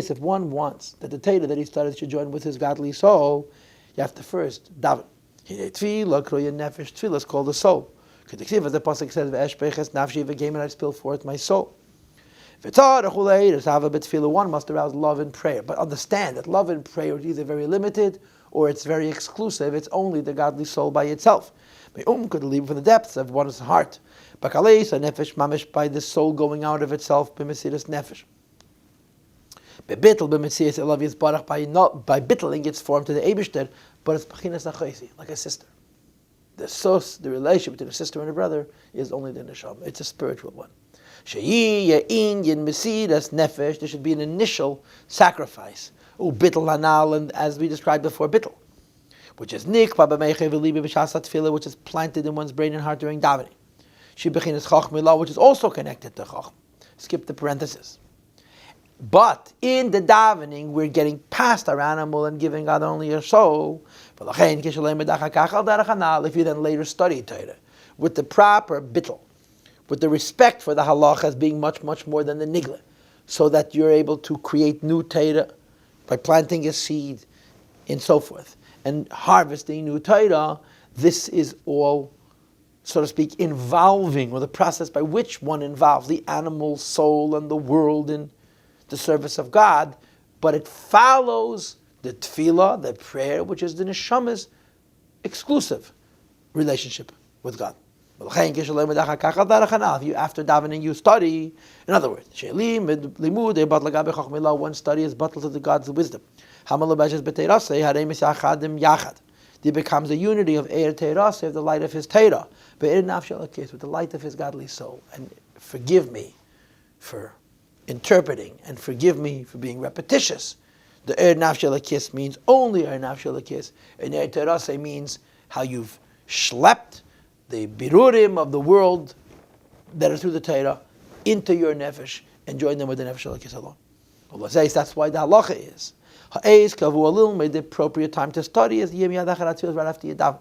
If one wants that the Torah that he studied should join with his godly soul, you have to first daven. Tefillah is called the soul. As the pasuk says, and I spill forth my soul. One must arouse love in prayer, but understand that love in prayer is either very limited or it's very exclusive. It's only the godly soul by itself. Could leave from the depths of one's heart. By the soul going out of itself, by bittling its form to the Eibishter, but it's like a sister. The relationship between a sister and a brother is only the neshama. It's a spiritual one. There should be an initial sacrifice. And as we described before, bittel, which is which is planted in one's brain and heart during davening. Which is also connected to chacham. Skip the parenthesis. But in the davening, we're getting past our animal and giving God only our soul. If you then later study Torah with the proper bittel, with the respect for the halach as being much, much more than the nigla, so that you're able to create new Torah by planting a seed and so forth, and harvesting new Torah, this is all, so to speak, involving, or the process by which one involves the animal, soul, and the world in the service of God, but it follows the tefillah, the prayer, which is the neshama's exclusive relationship with God. If you, after davening, you study, in other words, one study is bottled to the God's wisdom. There becomes a unity of Eir Teirase, of the light of his Torah, with the light of his godly soul. And forgive me for interpreting, and forgive me for being repetitious. The Eir Nafshel Akis means only Eir Nafshel Akis, and Eir Teirase means how you've schlepped the birurim of the world that are through the Torah into your nefesh and join them with the nefesh Akis alone. That's why the halacha is. The appropriate time to study is right after you daven.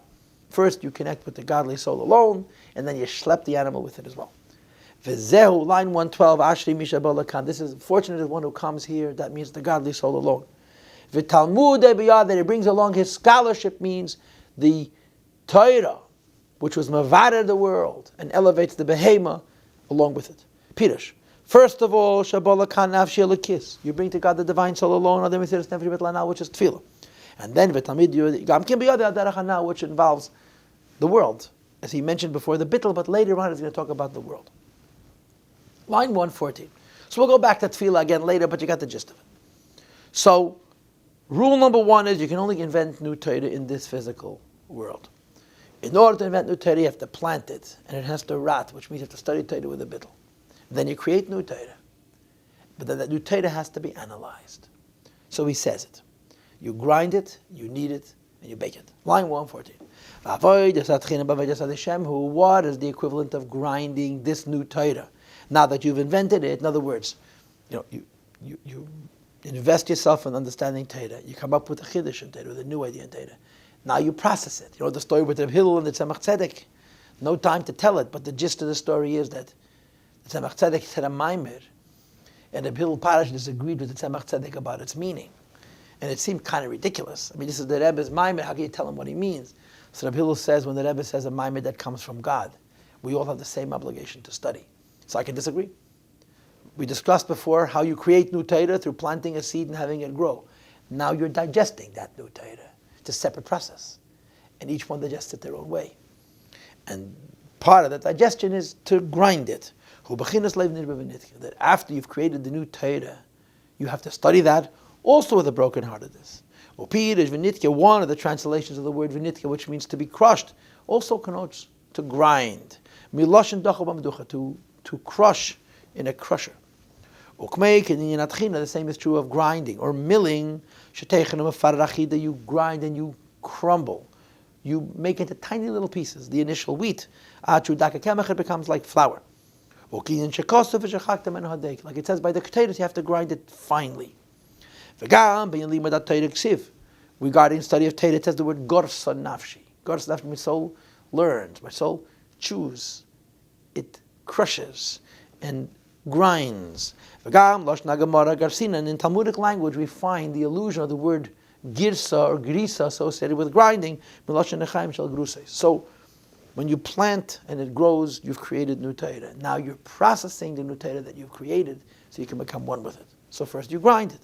First, you connect with the godly soul alone, and then you schlep the animal with it as well. Line 112, Ashri Misha Balakan. This is fortunate one who comes here. That means the godly soul alone. That he brings along his scholarship means the Torah, which was mavader the world and elevates the behema along with it. Pirush. First of all, Shabalakan Nafshi Elokis. You bring to God the divine soul alone, which is tefillah. And then which involves the world, as he mentioned before, the bittel, but later on he's going to talk about the world. Line 114. So we'll go back to tefillah again later, but you got the gist of it. So, rule number one is you can only invent new Torah in this physical world. In order to invent new Torah, you have to plant it, and it has to rot, which means you have to study Torah with a bittel. Then you create new Torah. But then that new Torah has to be analyzed. So he says it. You grind it, you knead it, and you bake it. Line 114. What is the equivalent of grinding this new Torah? Now that you've invented it, in other words, you invest yourself in understanding Torah. You come up with a chiddush in Torah, with a new idea in Torah. Now you process it. You know the story with Rabbi and the Tzemach Tzedek. No time to tell it, but the gist of the story is that the Tzemach Tzedek said a Maamar, and Rabbi Parish disagreed with the Tzemach Tzedek about its meaning. And it seemed kind of ridiculous. I mean, this is the Rebbe's Maamar, how can you tell him what he means? So Rabbi says, when the Rebbe says a Maamar that comes from God, we all have the same obligation to study. So I can disagree. We discussed before how you create new Torah through planting a seed and having it grow. Now you're digesting that new Torah. It's a separate process. And each one digests it their own way. And part of that digestion is to grind it. That after you've created the new Torah, you have to study that also with a brokenheartedness. One of the translations of the word v'nitka, which means to be crushed, also connotes to grind. To crush in a crusher. The same is true of grinding or milling. You grind and you crumble. You make it into tiny little pieces, the initial wheat. It becomes like flour. Like it says by the potatoes, you have to grind it finely. Regarding study of Torah, it says the word gorsa nafshi. Gorsa nafshi, my soul learns, my soul chews. It crushes and grinds. And in Talmudic language, we find the allusion of the word girsa or grisa associated with grinding. So, when you plant and it grows, you've created new Torah. Now you're processing the new Torah that you've created so you can become one with it. So first you grind it.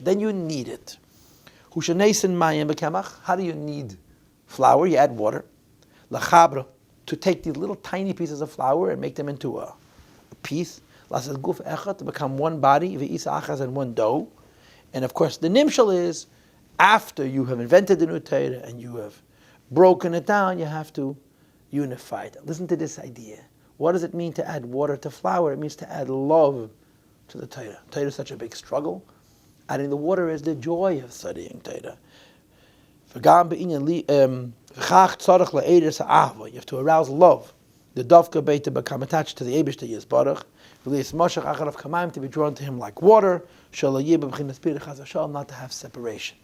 Then you knead it. How do you knead flour? You add water. To take these little tiny pieces of flour and make them into a piece. To become one body, and one dough. And of course, the nimshal is, after you have invented the new Torah and you have broken it down, you have to unify it. Listen to this idea. What does it mean to add water to flour? It means to add love to the Torah. Torah is such a big struggle. Adding the water is the joy of studying Torah. You have to arouse love. The dovka beit to become attached to the Eibishter Yisbarach. To be drawn to him like water. Not to have separation.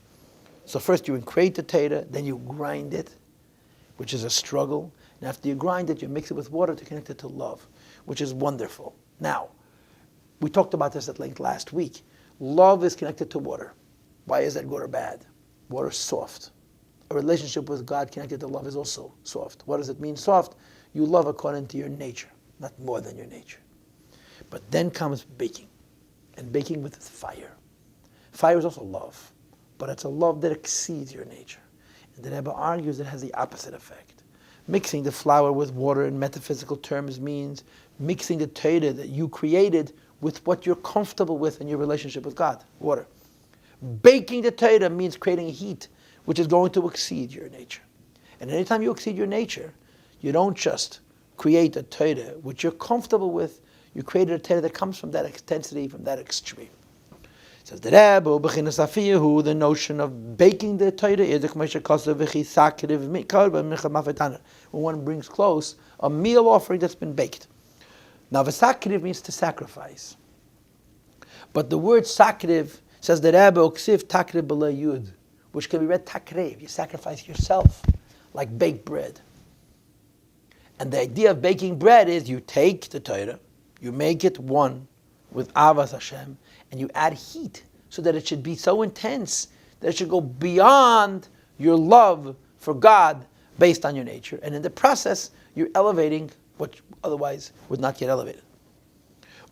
So first you create the Torah, then you grind it, which is a struggle. And after you grind it, you mix it with water to connect it to love, which is wonderful. Now, we talked about this at length last week. Love is connected to water. Why is that good or bad? Water is soft. A relationship with God connected to love is also soft. What does it mean soft? You love according to your nature, not more than your nature. But then comes baking, and baking with fire. Fire is also love, but it's a love that exceeds your nature. And the Rebbe argues it has the opposite effect. Mixing the flour with water in metaphysical terms means mixing the Torah that you created with what you're comfortable with in your relationship with God, water. Baking the Torah means creating a heat which is going to exceed your nature. And anytime you exceed your nature, you don't just create a Torah which you're comfortable with, you created a Torah that comes from that intensity, from that extreme. It says the Rebbe, the notion of baking the Torah is when one brings close a meal offering that's been baked. Now, v'sakriv means to sacrifice. But the word sakriv says the Rebbe oksiv takriv b'la yud, which can be read takrev. You sacrifice yourself, like baked bread. And the idea of baking bread is you take the Torah, you make it one with Avas Hashem, and you add heat so that it should be so intense that it should go beyond your love for God based on your nature. And in the process, you're elevating what otherwise would not get elevated.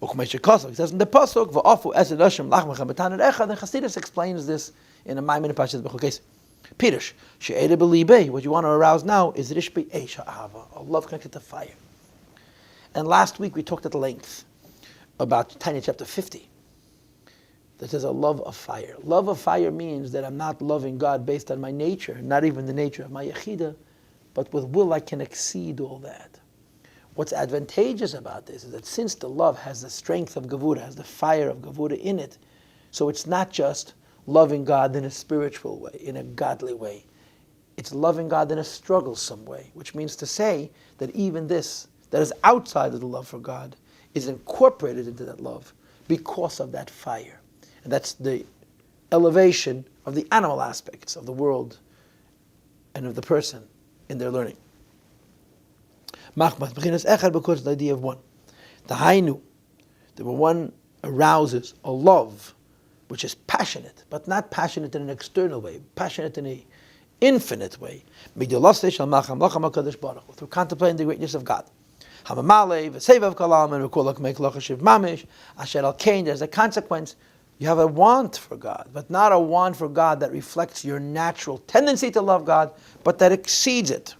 It says in the Pasuk, and Chassidus explains this in a Maamar in Parshas Behar. Pirush, she'eda b'libei, what you want to arouse now is rishbi eish ha'ava, a love connected to fire. And last week we talked at length about Tanya chapter 50. That says a love of fire. Love of fire means that I'm not loving God based on my nature, not even the nature of my yechida, but with will I can exceed all that. What's advantageous about this is that since the love has the strength of Gevura, has the fire of Gevura in it, so it's not just loving God in a spiritual way, in a godly way. It's loving God in a strugglesome way, which means to say that even this that is outside of the love for God is incorporated into that love because of that fire. And that's the elevation of the animal aspects of the world and of the person in their learning. Machmas b'chinas echad, because of the idea of one. The hainu, that when one arouses a love which is passionate, but not passionate in an external way, passionate in an infinite way, through contemplating the greatness of God. There's a consequence. You have a want for God, but not a want for God that reflects your natural tendency to love God, but that exceeds it.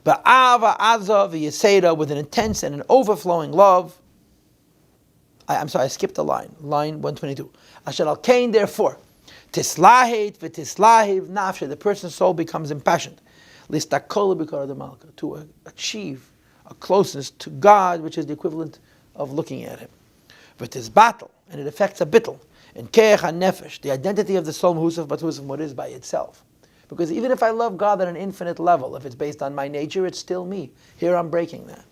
With an intense and an overflowing love. I'm sorry, I skipped a line. Line 122. Asher al kain, therefore, tislahit v'tislahiv nafshe, the person's soul becomes impassioned. Listakol b'kar the malka, to achieve a closeness to God, which is the equivalent of looking at Him. But this battle, and it affects a bittel, and keach nefesh, the identity of the soul, mahusaf batusaf, what is by itself. Because even if I love God at an infinite level, if it's based on my nature, it's still me. Here I'm breaking that.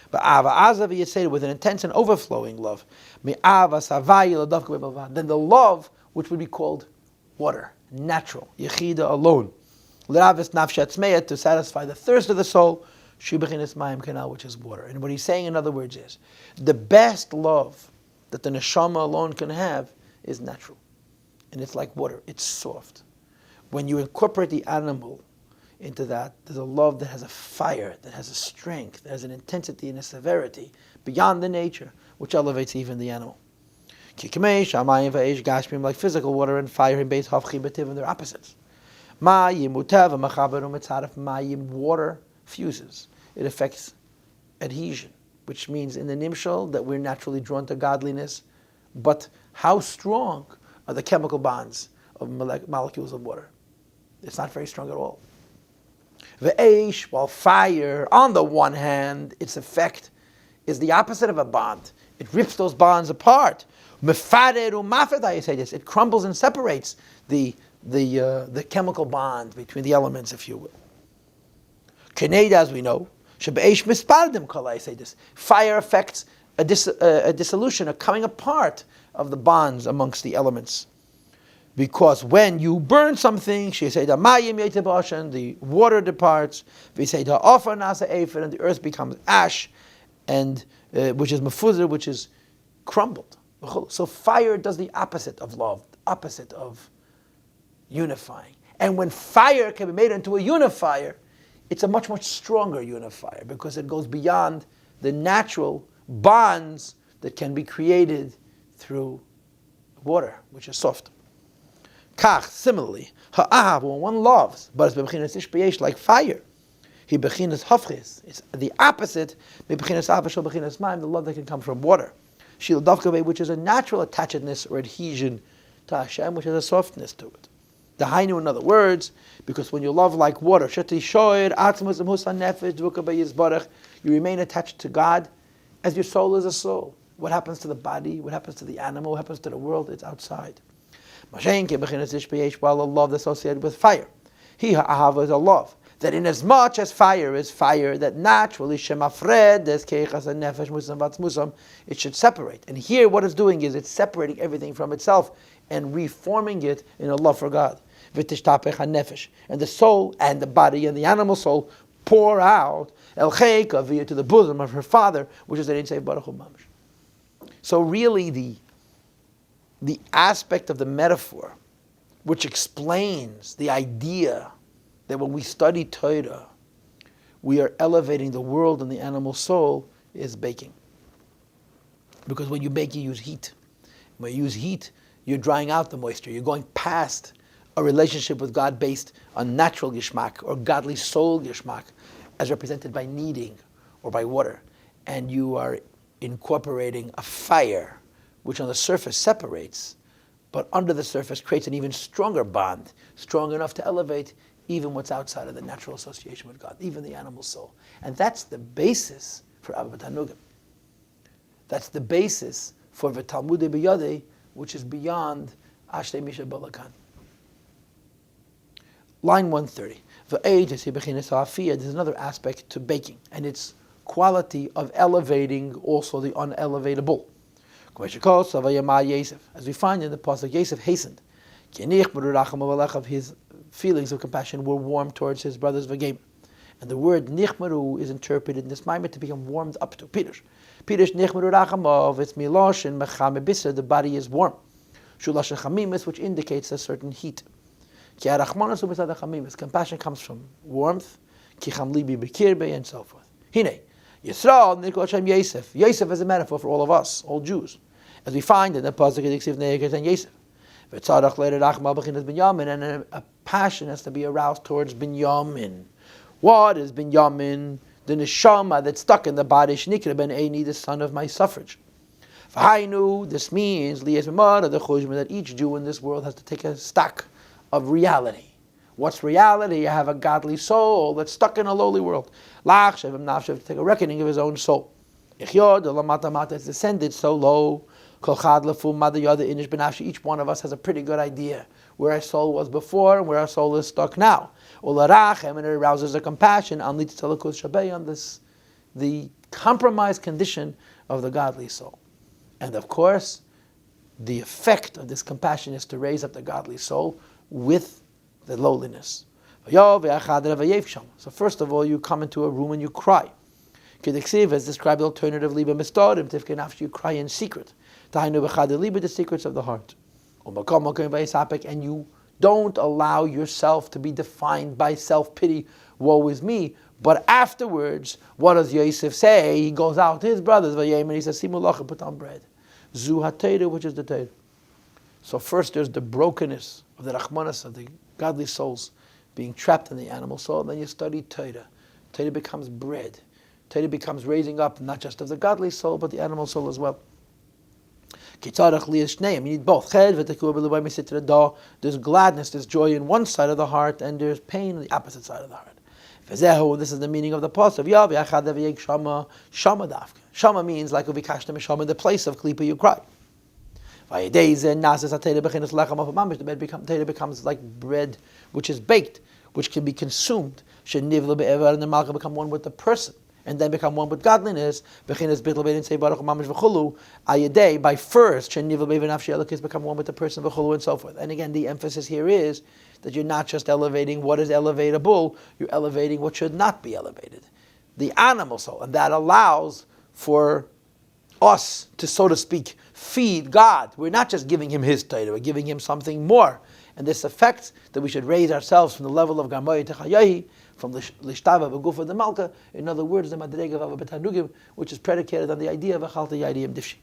But ava azav yisei, with an intense and overflowing love, then the love which would be called water, natural, yechida, alone, to satisfy the thirst of the soul, which is water. And what he's saying, in other words, is the best love that the neshama alone can have is natural, and it's like water. It's soft. When you incorporate the animal into that. There's a love that has a fire, that has a strength, that has an intensity and a severity beyond the nature, which elevates even the animal. Like physical water and fire in Beis Havchi B'Tiv, they're opposites. Water fuses. It affects adhesion, which means in the nimshal that we're naturally drawn to godliness. But how strong are the chemical bonds of molecules of water? It's not very strong at all. Ve'esh, while fire, on the one hand, its effect is the opposite of a bond. It rips those bonds apart. It crumbles and separates the chemical bond between the elements, if you will. Kneading, as we know, fire affects a dissolution, a coming apart of the bonds amongst the elements. Because when you burn something, the water departs, and the earth becomes ash, and which is mefuzah, which is crumbled. So fire does the opposite of love, opposite of unifying. And when fire can be made into a unifier, it's a much, much stronger unifier because it goes beyond the natural bonds that can be created through water, which is soft. Kach, similarly, ha'ahav, when one loves, but it's bebechinas ishbeyesh, like fire. He bechinas hafchis. It's the opposite, bebechinas avashol bechinas maim, the love that can come from water. Shil davkabe, which is a natural attachedness or adhesion to Hashem, which has a softness to it. The hainu, in other words, because when you love like water, you remain attached to God as your soul is a soul. What happens to the body? What happens to the animal? What happens to the world? It's outside. While a love associated with fire. He ha'ahava is a love. That in as much as fire is fire, that naturally it should separate. And here what it's doing is it's separating everything from itself and reforming it in a love for God. And the soul and the body and the animal soul pour out to the bosom of her father, which is an Ein Sof Baruch Hu Mamash. So really the aspect of the metaphor which explains the idea that when we study Torah, we are elevating the world and the animal soul is baking. Because when you bake, you use heat. When you use heat, you're drying out the moisture. You're going past a relationship with God based on natural gishmak or godly soul gishmak, as represented by kneading or by water. And you are incorporating a fire, which on the surface separates, but under the surface creates an even stronger bond, strong enough to elevate even what's outside of the natural association with God, even the animal soul. And that's the basis for Abba B'Tanugim. That's the basis for V'Talmudei B'Yadei, which is beyond Ashtei Misha Balakan. Line 130. There's another aspect to baking, and it's quality of elevating also the unelevatable. As we find in the Pasuk, Yosef hastened. His feelings of compassion were warm towards his brothers V'Gem. And the word nichmaru is interpreted in this Maamar to become warmed up to. Pirush nichmaru rachamov, it's milosh and mechame bisra, the body is warm. Shulash chamimis, which indicates a certain heat. Ki arachmanos u'bisad chamimis, compassion comes from warmth, ki cham libi b'kirbe, and so forth. Hine, Yisrael nikol Hashem Yosef. Yosef is a metaphor for all of us, all Jews. As we find in the Pasuk, Yiksiv Ne'eget and Yosef. And a passion has to be aroused towards Binyamin. What is Binyamin? The neshama that's stuck in the body, Shnikra ben Eini, the son of my suffrage. This means that each Jew in this world has to take a stock of reality. What's reality? You have a godly soul that's stuck in a lowly world. To take a reckoning of his own soul. It's descended so low. Each one of us has a pretty good idea where our soul was before and where our soul is stuck now. And it arouses a compassion on this, the compromised condition of the godly soul. And of course, the effect of this compassion is to raise up the godly soul with the lowliness. So first of all, you come into a room and you cry. As described alternatively, you cry in secret. The secrets of the heart. And you don't allow yourself to be defined by self-pity, woe is me. But afterwards, what does Yosef say? He goes out to his brothers, and he says, Simu lacha, put on bread. Zu ha-Torah, which is the Torah. So first there's the brokenness of the Rachmanas, of the godly souls being trapped in the animal soul. And then you study Torah. Torah becomes bread. Torah becomes raising up not just of the godly soul, but the animal soul as well. You need both. There's gladness, there's joy in one side of the heart, and there's pain on the opposite side of the heart. This is the meaning of the pasuk. Shama means like the place of klipa you cry. The becomes like bread which is baked, which can be consumed. And the malka become one with the person, and then become one with godliness. By first, become one with the person, and so forth. And again, the emphasis here is that you're not just elevating what is elevatable, you're elevating what should not be elevated. The animal soul, and that allows for us to, so to speak, feed God. We're not just giving him his Torah, we're giving him something more. And this affects that we should raise ourselves from the level of Gamoy to Chayahi, from the Lishtava Begufa the Malka, in other words, the Madrega of Betanugim, which is predicated on the idea of Achalta Yadiyim Difshi.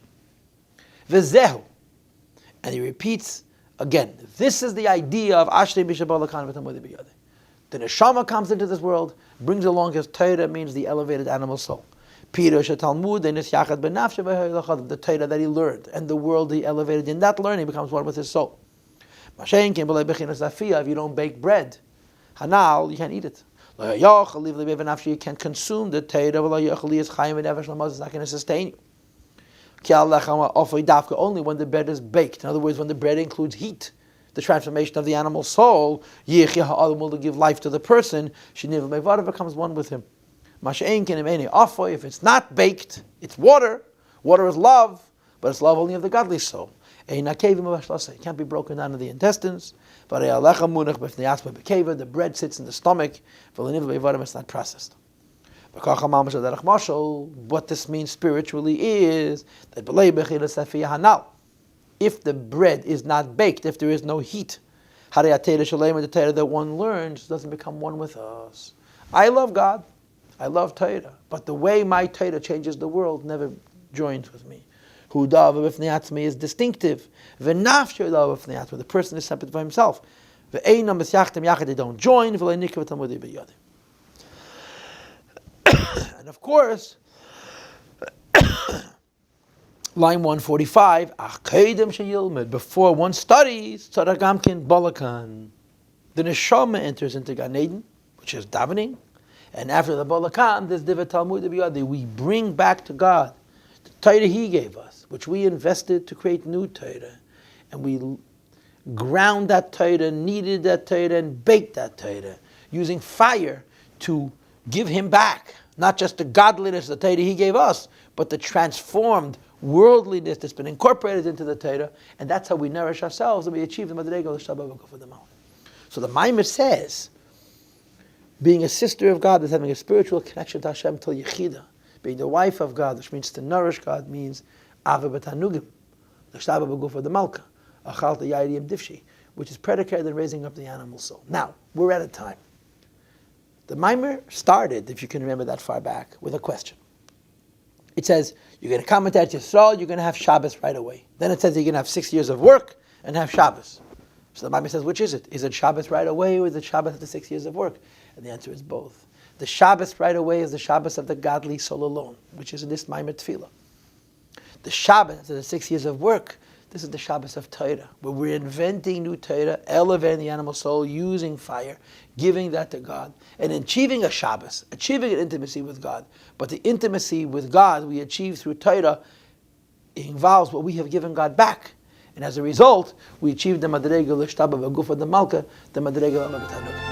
V'zehu. And he repeats again, this is the idea of Ashrei Mishabalakan V'tamudi B'yadeh. The Neshama comes into this world, brings along his Torah, means the elevated animal soul. Pirush Talmud, the Torah that he learned, and the world he elevated in that learning becomes one with his soul. If you don't bake bread, Hanal, you can't eat it. You can't consume the Torah, it's not going to sustain you. Only when the bread is baked. In other words, when the bread includes heat, the transformation of the animal soul, will give life to the person, becomes one with him. If it's not baked, it's water. Water is love, but it's love only of the godly soul. It can't be broken down to the intestines. The bread sits in the stomach. It's not processed. What this means spiritually is that if the bread is not baked, if there is no heat, the Torah that one learns doesn't become one with us. I love God, I love Torah, but the way my Torah changes the world never joins with me. Huda is distinctive. Where the person is separate by himself. They don't join. And of course, line 145, before one studies, the neshama enters into Kneading, which is davening, and after the balakan, there's divat talmud b'yadeh. We bring back to God the Torah He gave us, which we invested to create new Torah, and we ground that Torah, kneaded that Torah, and baked that Torah, using fire to give Him back, not just the godliness of the Torah He gave us, but the transformed worldliness that's been incorporated into the Torah, and that's how we nourish ourselves, and we achieve the Madrega l'Shabbat for the Maamar. So the Maamar says, being a sister of God is having a spiritual connection to Hashem till Yechida. Being the wife of God, which means to nourish God, means Ava B'Tanugim, l'Shabbat b'Gufa the Malka, Achalta Yadiyim Difshi, which is predicated in raising up the animal soul. Now, we're at a time. The Maamar started, if you can remember that far back, with a question. It says, you're going to come into Yisrael, you're going to have Shabbos right away. Then it says you're going to have 6 years of work and have Shabbos. So the Maamar says, which is it? Is it Shabbos right away, or is it Shabbos after 6 years of work? And the answer is both. The Shabbos right away is the Shabbos of the godly soul alone, which is in this Maamar Tefillah. The Shabbos after the 6 years of work, this is the Shabbos of Torah, where we're inventing new Torah, elevating the animal soul, using fire, giving that to God, and achieving a Shabbos, achieving an intimacy with God. But the intimacy with God we achieve through Torah involves what we have given God back. And as a result, we achieve the Madrega l'Shtabah v'Gufa the Malka, the Madrega l'Amabatanuk.